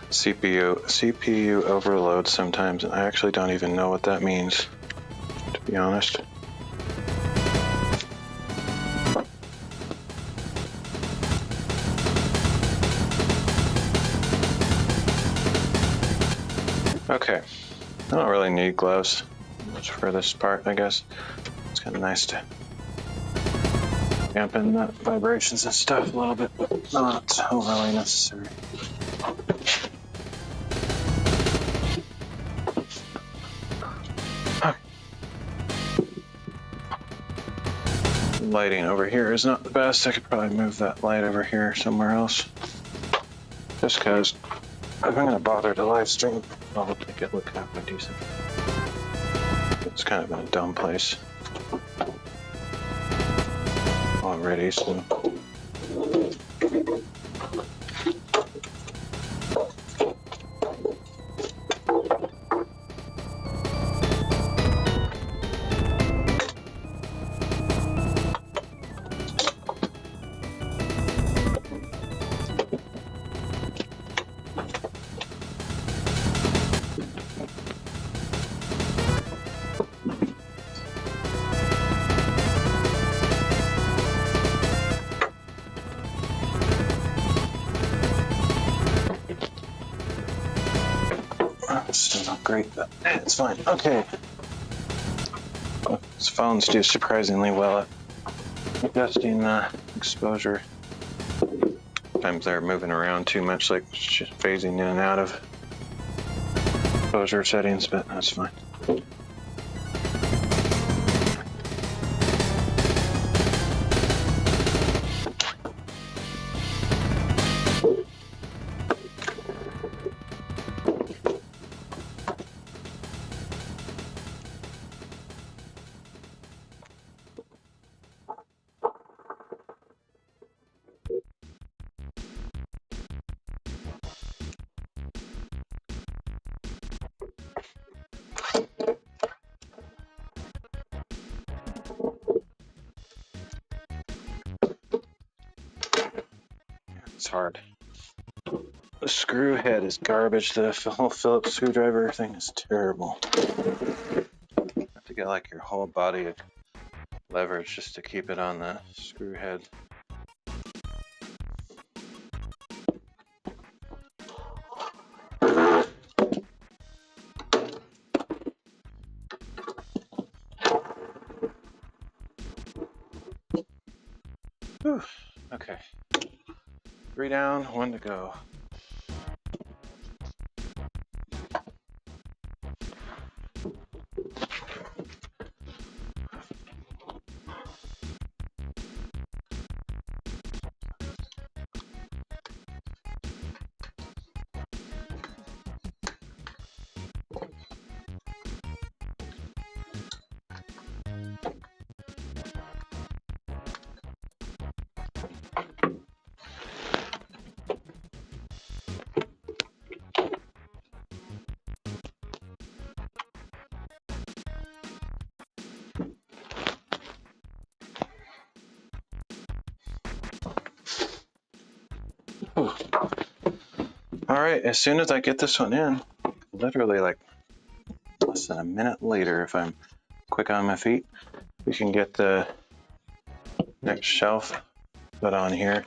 CPU overload sometimes, and I actually don't even know what that means, to be honest. Okay, I don't really need gloves much for this part, I guess. It's kind of nice to dampen the vibrations and stuff a little bit, but not overly necessary. Lighting over here is not the best. I could probably move that light over here somewhere else. Just because if I'm going to bother to live stream, I'll make it look half decent. It's kind of in a dumb place already, so. It's still not great, but it's fine. Okay. This phones do surprisingly well at adjusting exposure. Sometimes they're moving around too much, like phasing in and out of exposure settings, but that's fine. It's hard. The screw head is garbage. The whole Phillips screwdriver thing is terrible. You have to get like your whole body of leverage just to keep it on the screw head. Whew. Okay. 3 down, 1 to go. Whew. All right, as soon as I get this one in, literally like less than a minute later, if I'm quick on my feet, we can get the next shelf put on here.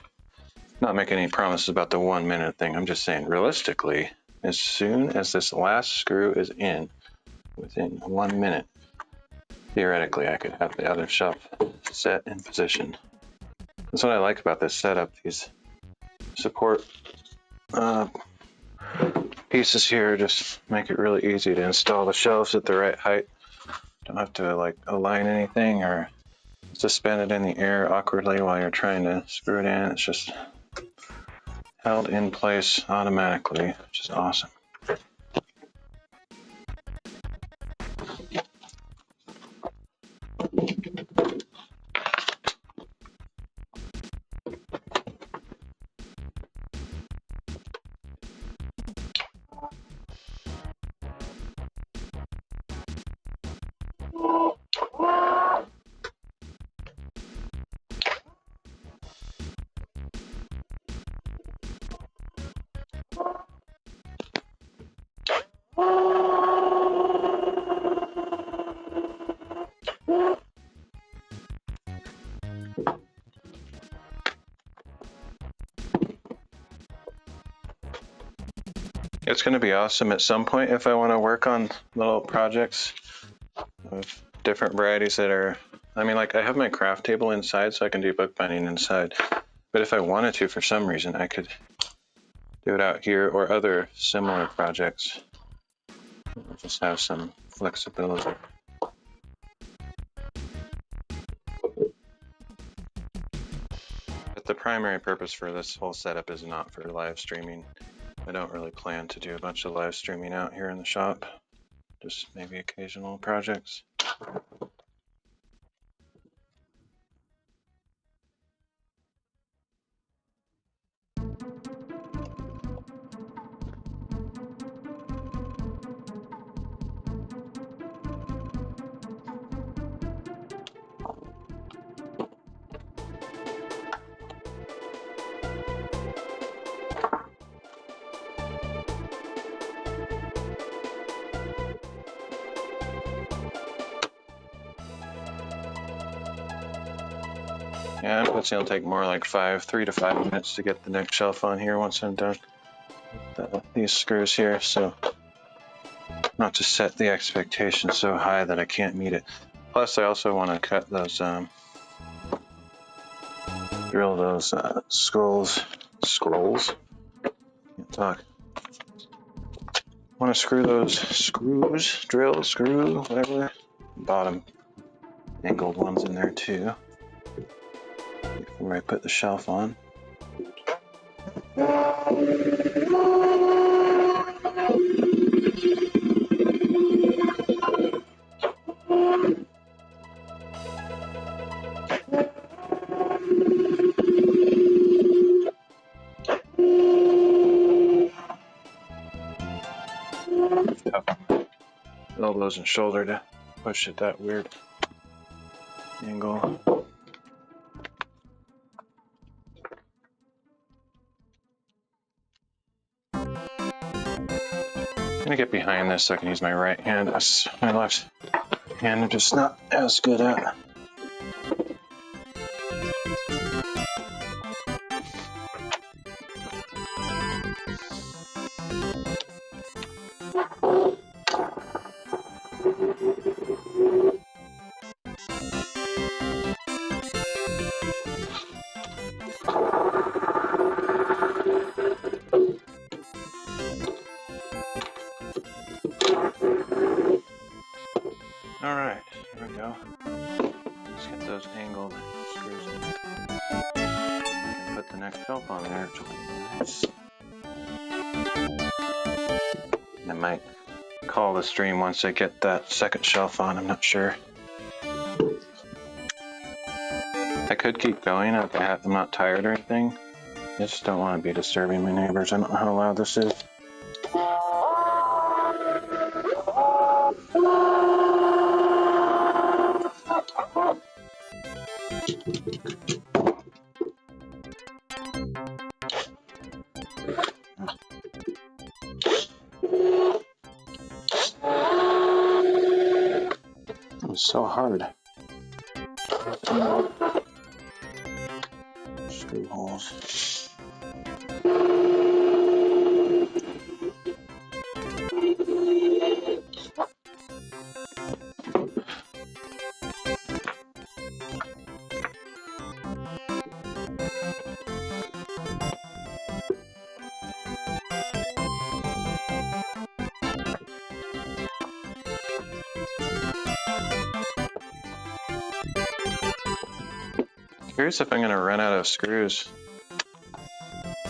Not making any promises about the 1 minute thing. I'm just saying realistically, as soon as this last screw is in, within 1 minute, theoretically, I could have the other shelf set in position. That's what I like about this setup. These support pieces here just make it really easy to install the shelves at the right height. Don't have to like align anything or suspend it in the air awkwardly while you're trying to screw it in. It's just held in place automatically, which is awesome. It's going to be awesome at some point if I want to work on little projects of different varieties that are, I mean, like I have my craft table inside so I can do bookbinding inside. But if I wanted to, for some reason, I could do it out here or other similar projects. I'll just have some flexibility. But the primary purpose for this whole setup is not for live streaming. I don't really plan to do a bunch of live streaming out here in the shop, just maybe occasional projects. Yeah, it's gonna take more like 3 to 5 minutes to get the next shelf on here once I'm done with these screws here. So not to set the expectation so high that I can't meet it. Plus, I also want to cut those, drill those scrolls. Can't talk. Want to screw those screw, whatever. Bottom angled ones in there too. Before I put the shelf on. Elbows and shoulder to push it that weird angle. I'm gonna get behind this so I can use my right hand. My left hand I'm just not as good at. Alright, there we go. Let's get those angled screws in. I can put the next shelf on there, which will be nice. I might call the stream once I get that second shelf on, I'm not sure. I could keep going, I'm not tired or anything. I just don't want to be disturbing my neighbors. I don't know how loud this is. It's so hard. Screw holes. Curious if I'm going to run out of screws.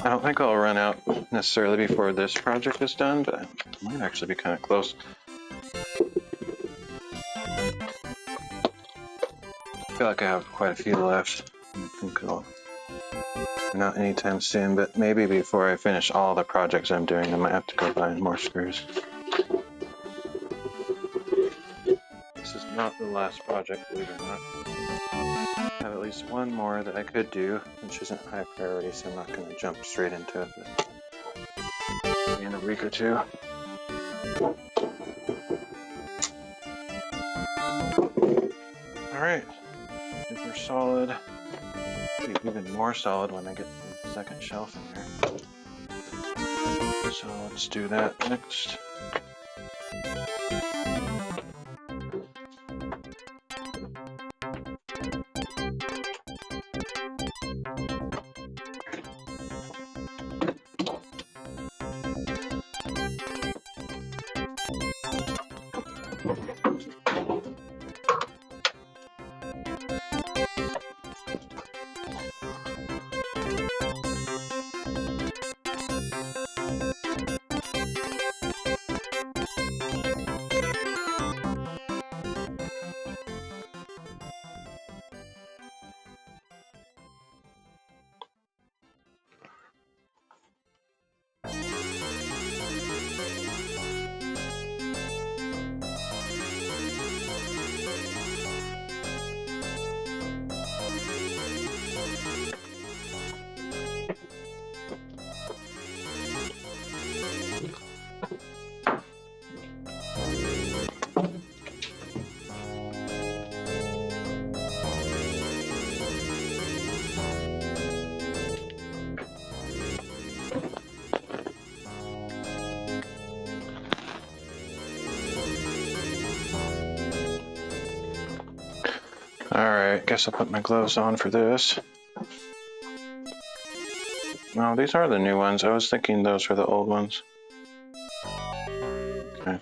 I don't think I'll run out necessarily before this project is done, but it might actually be kind of close. I feel like I have quite a few left. I don't think I'll, not anytime soon, but maybe before I finish all the projects I'm doing, I might have to go buy more screws. This is not the last project, believe it or not. I have at least one more that I could do, which isn't high priority, so I'm not going to jump straight into it, but maybe in a week or two. Alright, super solid Be even more solid when I get the second shelf in there. So let's do that next. Alright, guess I'll put my gloves on for this. No, these are the new ones. I was thinking those were the old ones. Okay.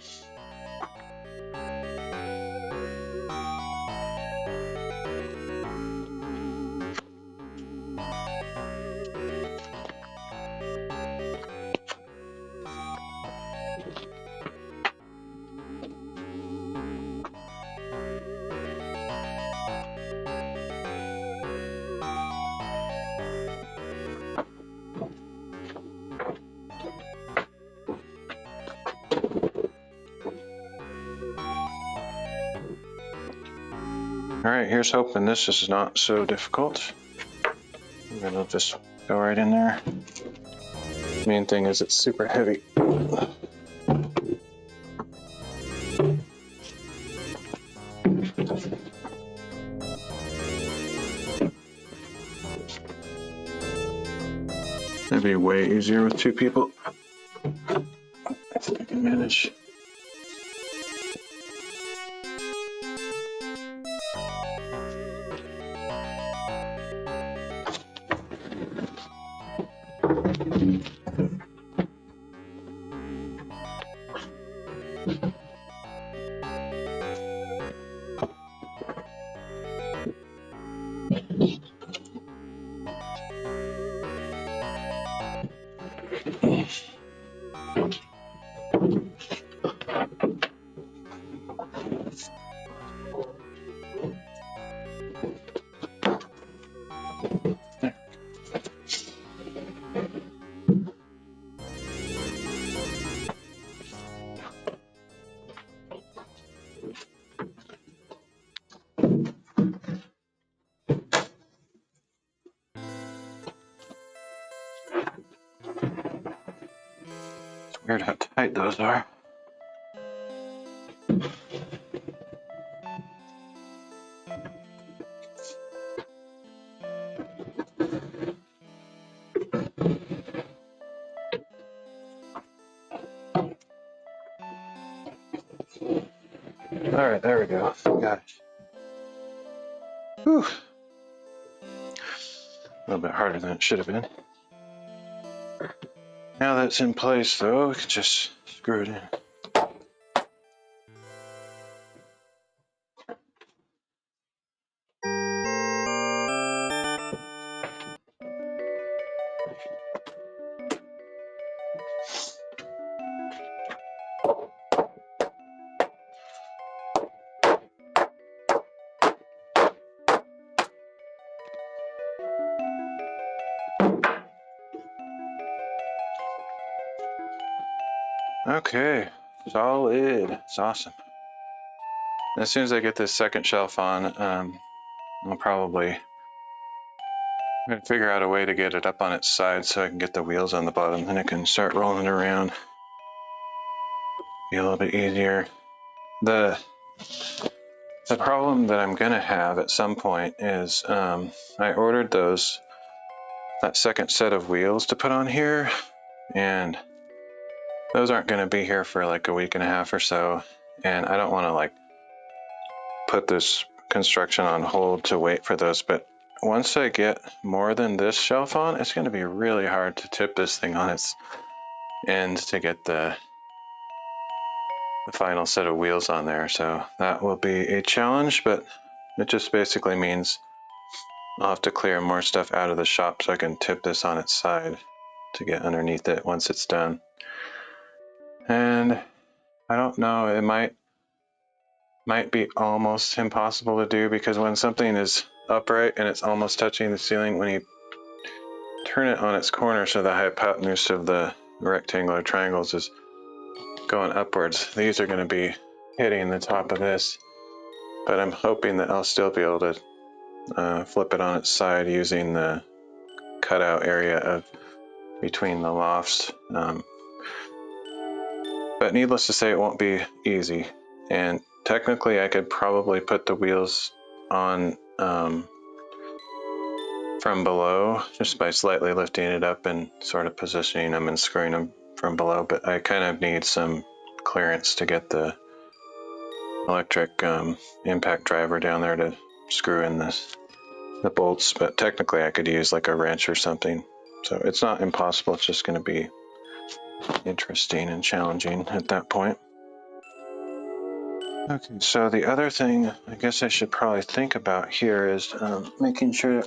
Alright, here's hoping this is not so difficult. And then I'll just go right in there. Main thing is it's super heavy. That'd be way easier with two people. I think I can manage. Weird how tight those are. All right, there we go. Got it. Whew. A little bit harder than it should have been. Now that's in place, though, we can just screw it in. Okay, solid. It's awesome. As soon as I get this second shelf on, I'll probably figure out a way to get it up on its side so I can get the wheels on the bottom, and it can start rolling around. Be a little bit easier. The The problem that I'm gonna have at some point is I ordered that second set of wheels to put on here, and those aren't gonna be here for like a week and a half or so, and I don't want to like put this construction on hold to wait for those, but once I get more than this shelf on, it's going to be really hard to tip this thing on its end to get the final set of wheels on there. So that will be a challenge, but it just basically means I'll have to clear more stuff out of the shop so I can tip this on its side to get underneath it once it's done. And I don't know, it might be almost impossible to do, because when something is upright and it's almost touching the ceiling, when you turn it on its corner so the hypotenuse of the rectangular triangles is going upwards, these are going to be hitting the top of this, but I'm hoping that I'll still be able to flip it on its side using the cutout area of between the lofts. But needless to say, it won't be easy, and technically I could probably put the wheels on from below just by slightly lifting it up and sort of positioning them and screwing them from below, but I kind of need some clearance to get the electric impact driver down there to screw in the bolts, but technically I could use like a wrench or something. So it's not impossible, it's just going to be interesting and challenging at that point. Okay, so the other thing I guess I should probably think about here is making sure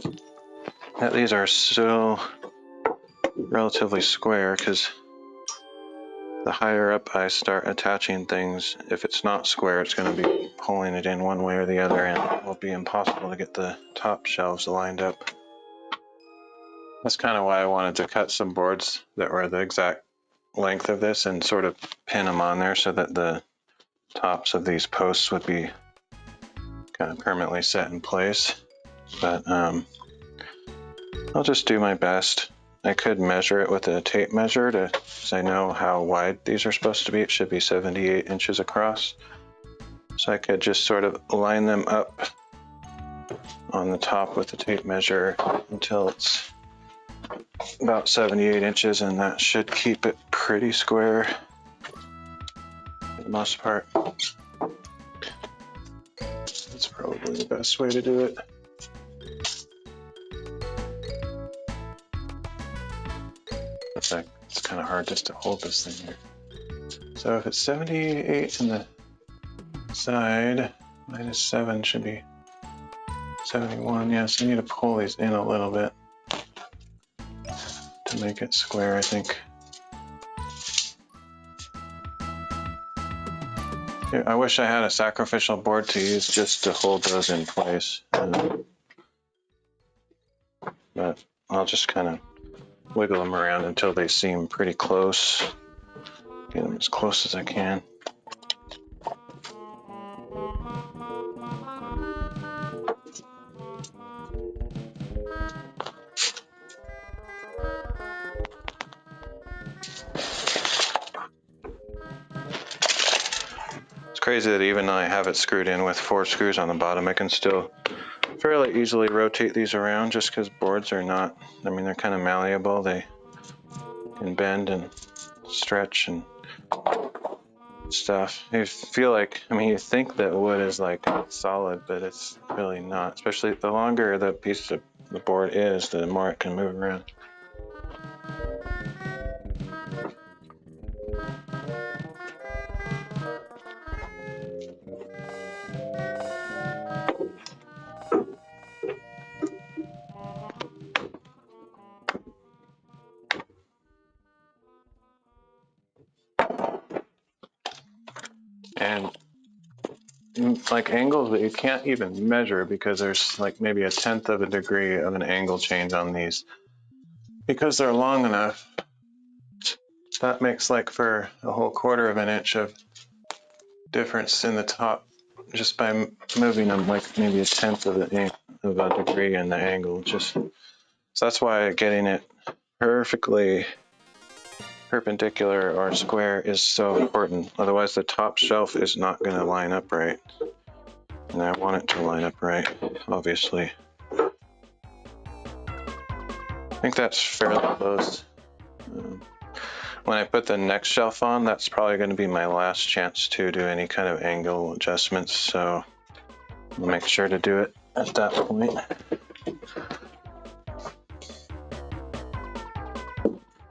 that these are still relatively square, because the higher up I start attaching things, if it's not square, it's going to be pulling it in one way or the other, and it will be impossible to get the top shelves lined up. That's kind of why I wanted to cut some boards that were the exact length of this and sort of pin them on there so that the tops of these posts would be kind of permanently set in place. But I'll just do my best. I could measure it with a tape measure because I know how wide these are supposed to be. It should be 78 inches across. So I could just sort of line them up on the top with the tape measure until it's about 78 inches, and that should keep it pretty square for the most part. That's probably the best way to do it. It's kind of hard just to hold this thing here. So if it's 78 in the side, minus 7 should be 71. Yes, I need to pull these in a little bit to make it square, I think. I wish I had a sacrificial board to use just to hold those in place. But I'll just kind of wiggle them around until they seem pretty close. Get them as close as I can. It's crazy that even though I have it screwed in with 4 screws on the bottom, I can still fairly easily rotate these around, just because boards are not, I mean, they're kind of malleable. They can bend and stretch and stuff. You feel like, I mean, you think that wood is like solid, but it's really not. Especially the longer the piece of the board is, the more it can move around. And like angles that you can't even measure, because there's like maybe 1/10 of a degree of an angle change on these, because they're long enough. That makes like for a whole 1/4 of an inch of difference in the top just by moving them like maybe 1/10 of a degree in the angle. So that's why getting it perfectly perpendicular or square is so important. Otherwise the top shelf is not going to line up right. And I want it to line up right, obviously. I think that's fairly close. When I put the next shelf on, that's probably going to be my last chance to do any kind of angle adjustments, so I'll make sure to do it at that point.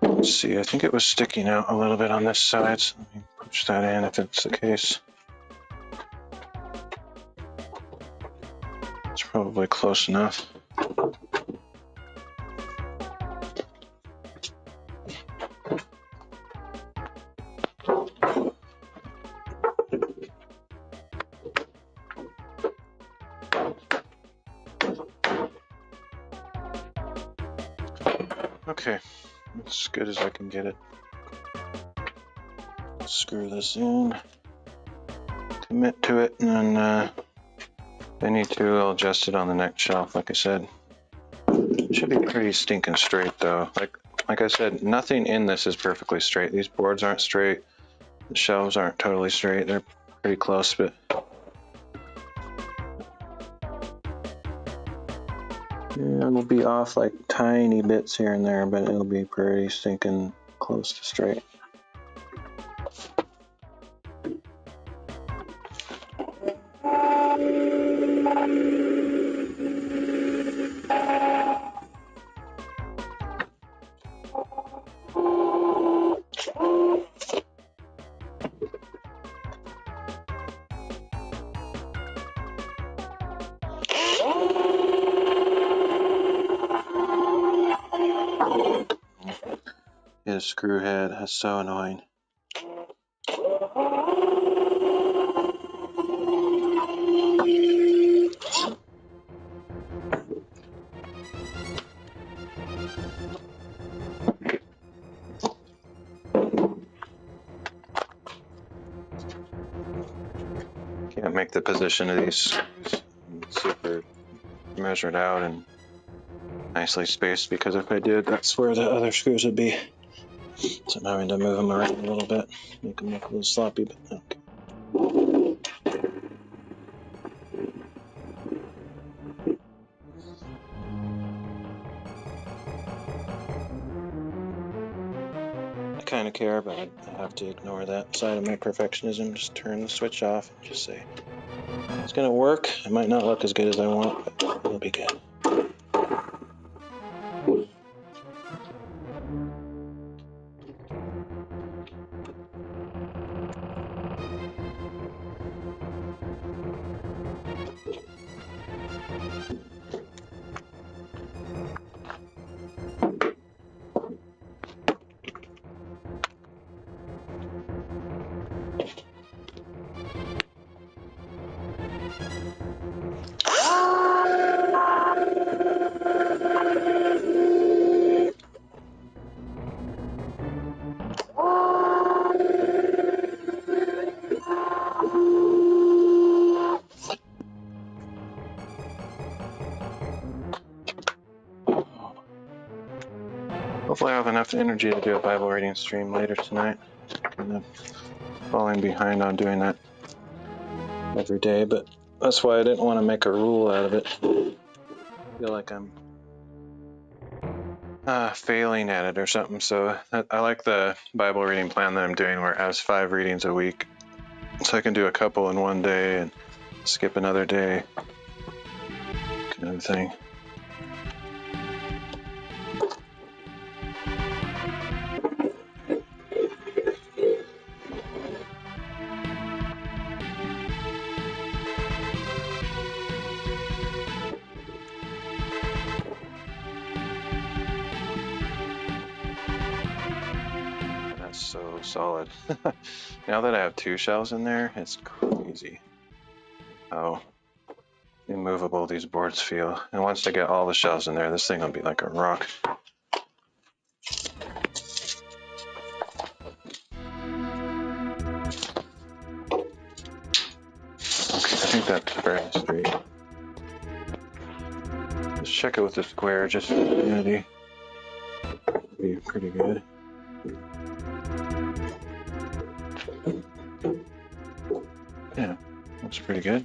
Let's see, I think it was sticking out a little bit on this side, so let me push that in if it's the case. It's probably close enough. Okay, as good as I can get it. Screw this in, commit to it, and then if I need to, I'll adjust it on the next shelf, like I said. It should be pretty stinking straight though. Like I said, nothing in this is perfectly straight. These boards aren't straight. The shelves aren't totally straight. They're pretty close, but yeah, it'll be off like tiny bits here and there, but it'll be pretty stinking close to straight. His screw head is so annoying. Can't make the position of these screws super measured out and nicely spaced, because if I did, that's where the other screws would be. So I'm having to move them around a little bit, make them look a little sloppy, but okay. I kind of care, but I have to ignore that side of my perfectionism. Just turn the switch off and just say, it's going to work. It might not look as good as I want, but it'll be good. Hopefully I have enough energy to do a Bible reading stream later tonight. Kind of falling behind on doing that every day, but that's why I didn't want to make a rule out of it. I feel like I'm failing at it or something. So I like the Bible reading plan that I'm doing, where it has 5 readings a week. So I can do a couple in one day and skip another day, kind of thing. So solid. Now that I have 2 shelves in there, it's crazy how immovable these boards feel. And once I get all the shelves in there, this thing will be like a rock. Okay, I think that's fairly straight. Let's check it with the square just for unity. Be pretty good. Yeah, looks pretty good.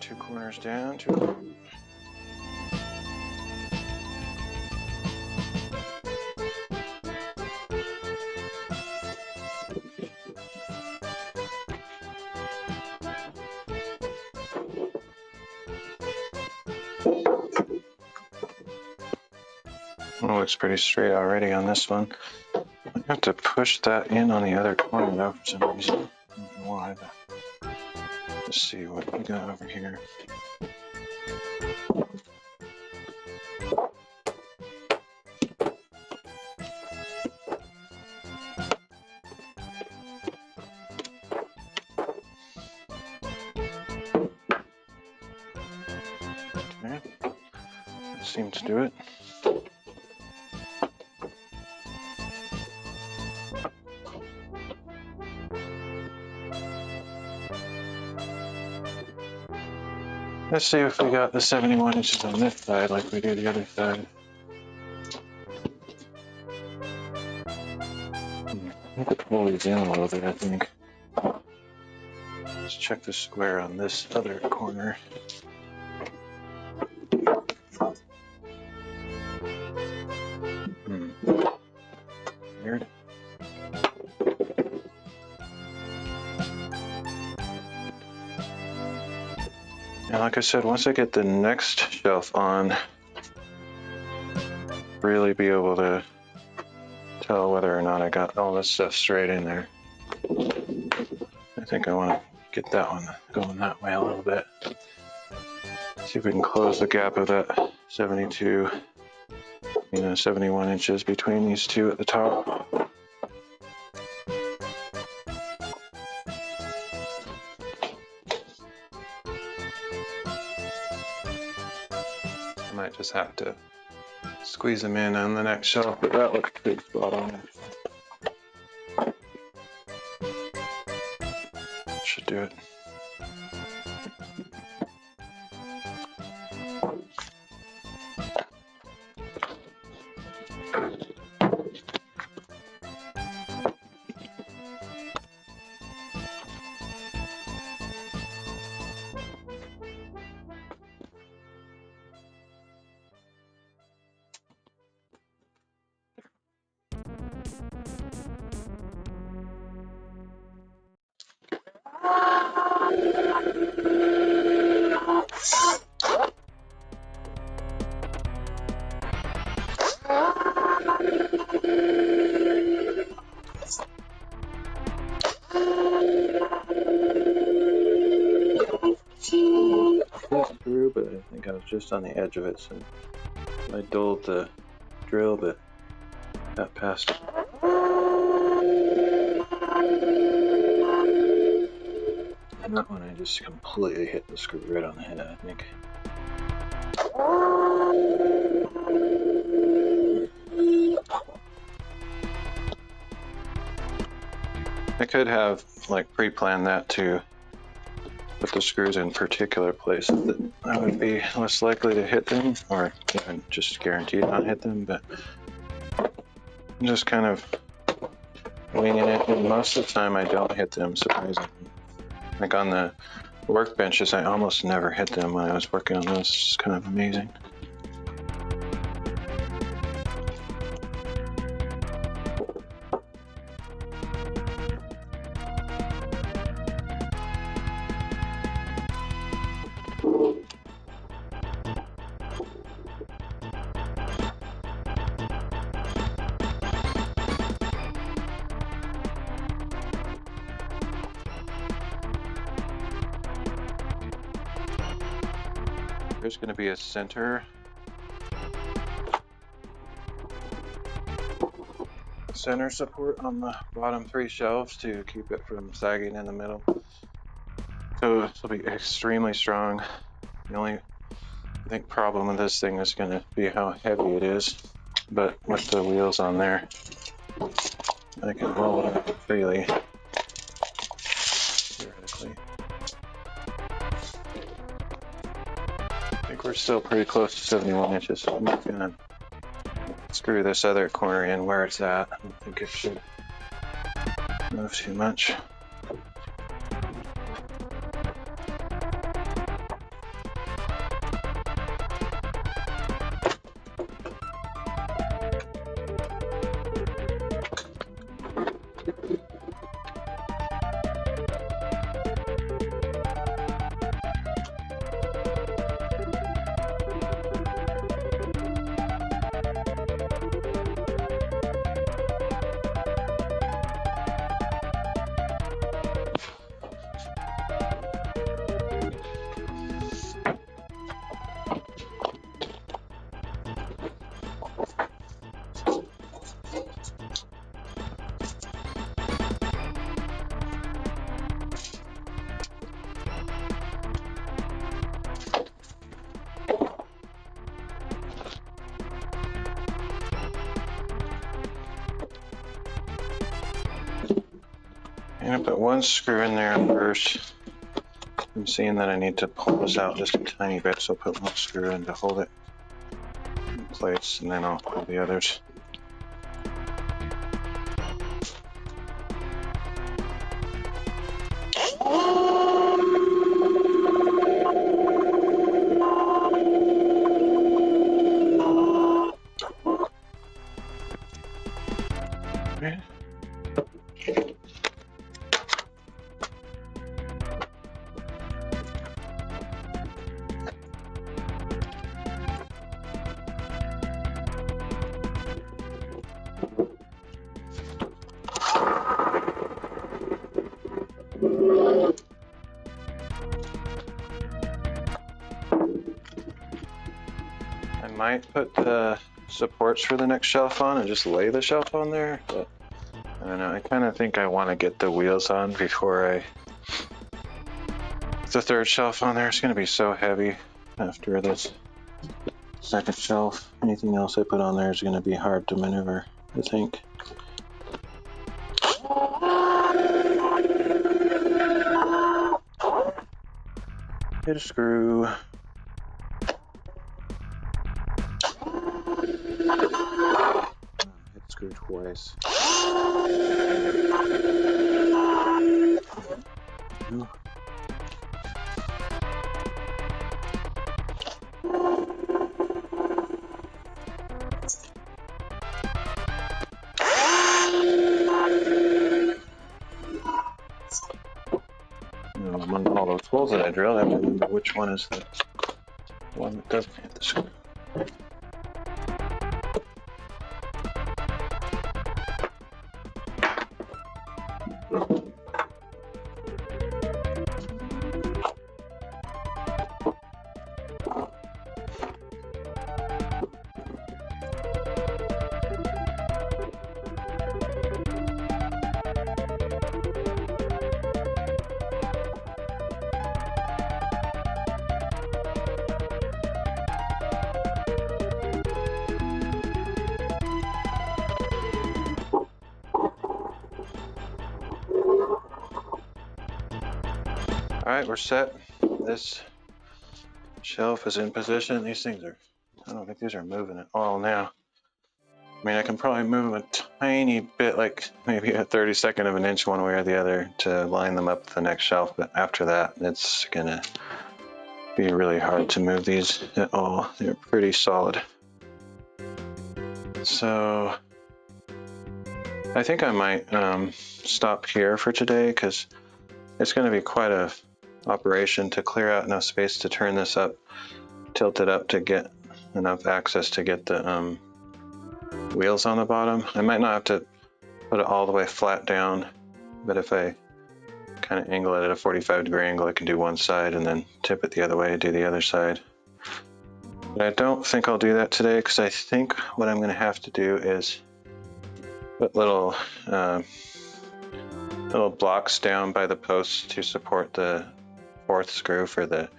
Two corners down, two. It looks pretty straight already on this one. I have to push that in on the other corner though for some reason. I don't know why, but let's see what we got over here. Okay, that seemed to do it. Let's see if we got the 71 inches on this side like we do the other side. I have to pull these in a little bit, I think. Let's check the square on this other corner. Weird. And like I said, once I get the next shelf on, really be able to tell whether or not I got all this stuff straight in there. I think I want to get that one going that way a little bit. See if we can close the gap of that 72, 71 inches between these two at the top. I might just have to squeeze them in on the next shelf, but that looks pretty spot on. Should do it. Through, but I think I was just on the edge of it, so I dulled the drill, but got past it. And that one I just completely hit the screw right on the head, I think. I could have like pre-planned that to put the screws in particular places that I would be less likely to hit them, or even just guaranteed not hit them, but I'm just kind of winging it, and most of the time I don't hit them, surprisingly. Like on the workbenches, I almost never hit them when I was working on this. It's just kind of amazing. There's going to be a center center support on the bottom 3 shelves to keep it from sagging in the middle. So this will be extremely strong. The only, I think, problem with this thing is going to be how heavy it is. But with the wheels on there, I can roll it up freely, theoretically. I think we're still pretty close to 71 inches, so I'm just going to screw this other corner in where it's at. I don't think it should move too much. I'm going to put one screw in there first. I'm seeing that I need to pull this out just a tiny bit, so I'll put one screw in to hold it in place, and then I'll pull the others. Okay. I might put the supports for the next shelf on and just lay the shelf on there, but I don't know. I kind of think I want to get the wheels on before I put the third shelf on there. It's going to be so heavy after this second shelf. Anything else I put on there is going to be hard to maneuver, I think. Hit a screw. Hit screw twice. Among all those holes that I drilled, I have to remember which one is the one that doesn't hit the screw. All right, we're set. This shelf is in position. These things are, I don't think these are moving at all now. I mean, I can probably move them a tiny bit, like maybe a 32nd of an inch one way or the other to line them up with the next shelf. But after that, it's gonna be really hard to move these at all. They're pretty solid. So I think I might stop here for today, because it's going to be quite a operation to clear out enough space to turn this up, tilt it up to get enough access to get the wheels on the bottom. I might not have to put it all the way flat down, but if I kind of angle it at a 45-degree angle, I can do one side and then tip it the other way and do the other side. But I don't think I'll do that today, because I think what I'm going to have to do is Put little little blocks down by the posts to support the fourth screw for the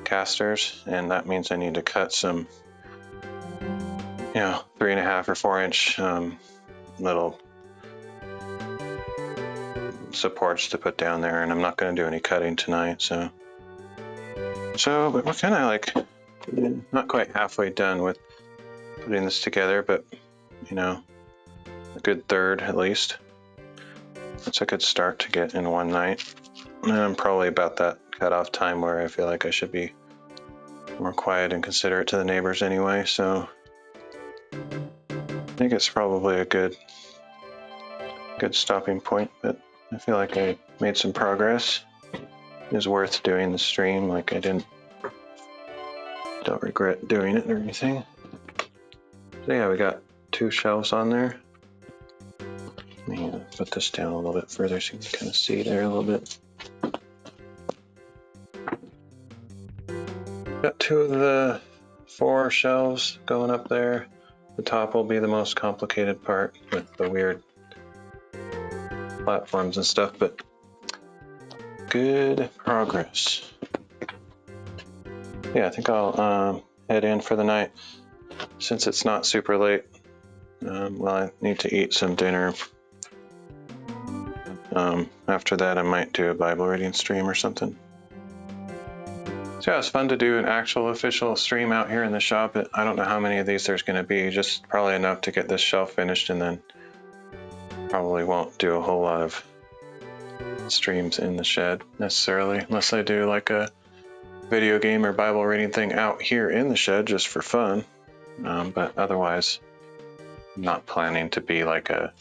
casters, and that means I need to cut some, 3.5 or 4-inch little supports to put down there, and I'm not going to do any cutting tonight. So but we're kind of like not quite halfway done with putting this together, but a good third at least. That's a good start to get in one night. And I'm probably about that cutoff time where I feel like I should be more quiet and considerate to the neighbors anyway. So I think it's probably a good stopping point, but I feel like I made some progress. It was worth doing the stream. Like I don't regret doing it or anything. So yeah, we got 2 shelves on there. Let me put this down a little bit further so you can kind of see there a little bit. Got 2 of the 4 shelves going up there. The top will be the most complicated part with the weird platforms and stuff, but good progress. Yeah, I think I'll head in for the night since it's not super late. Well, I need to eat some dinner. After that, I might do a Bible reading stream or something. So yeah, it's fun to do an actual official stream out here in the shop. I don't know how many of these there's going to be, just probably enough to get this shelf finished, and then probably won't do a whole lot of streams in the shed necessarily, unless I do like a video game or Bible reading thing out here in the shed just for fun. But otherwise, I'm not planning to be like a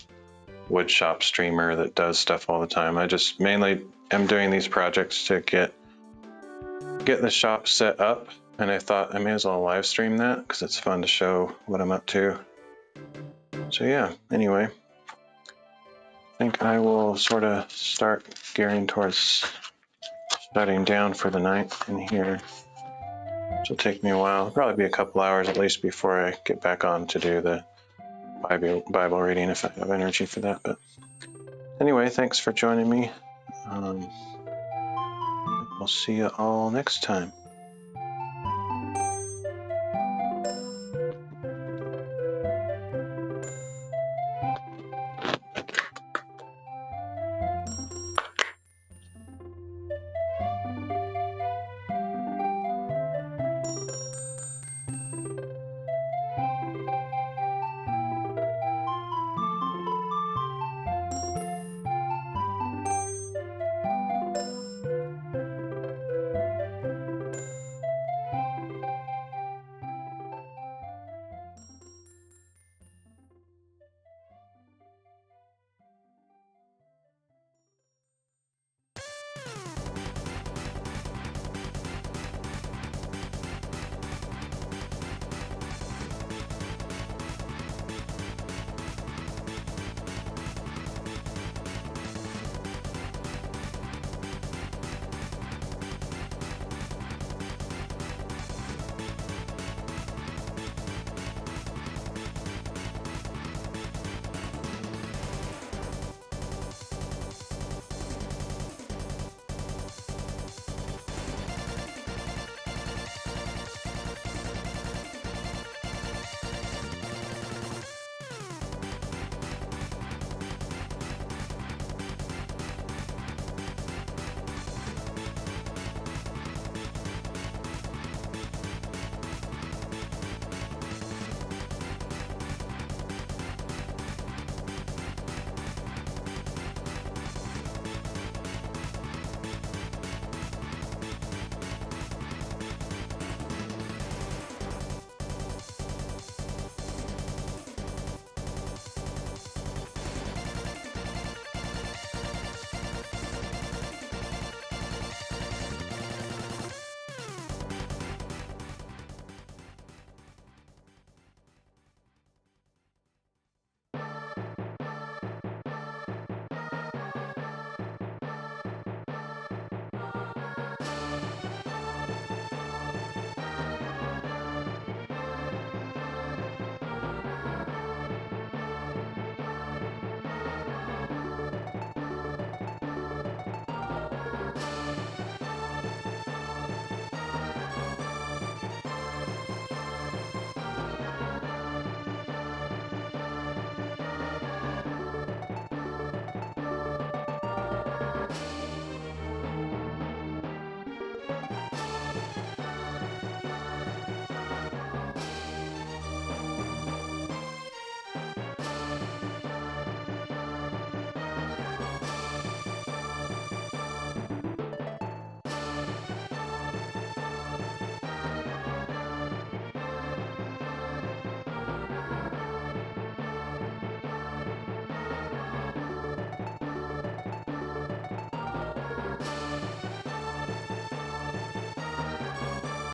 woodshop streamer that does stuff all the time. I just mainly am doing these projects to get the shop set up, and I thought I may as well live stream that because it's fun to show what I'm up to. So yeah, anyway, I think I will sort of start gearing towards shutting down for the night in here, which will take me a while. It'll probably be a couple hours at least before I get back on to do the Bible reading if I have energy for that. But anyway, thanks for joining me. We'll see you all next time.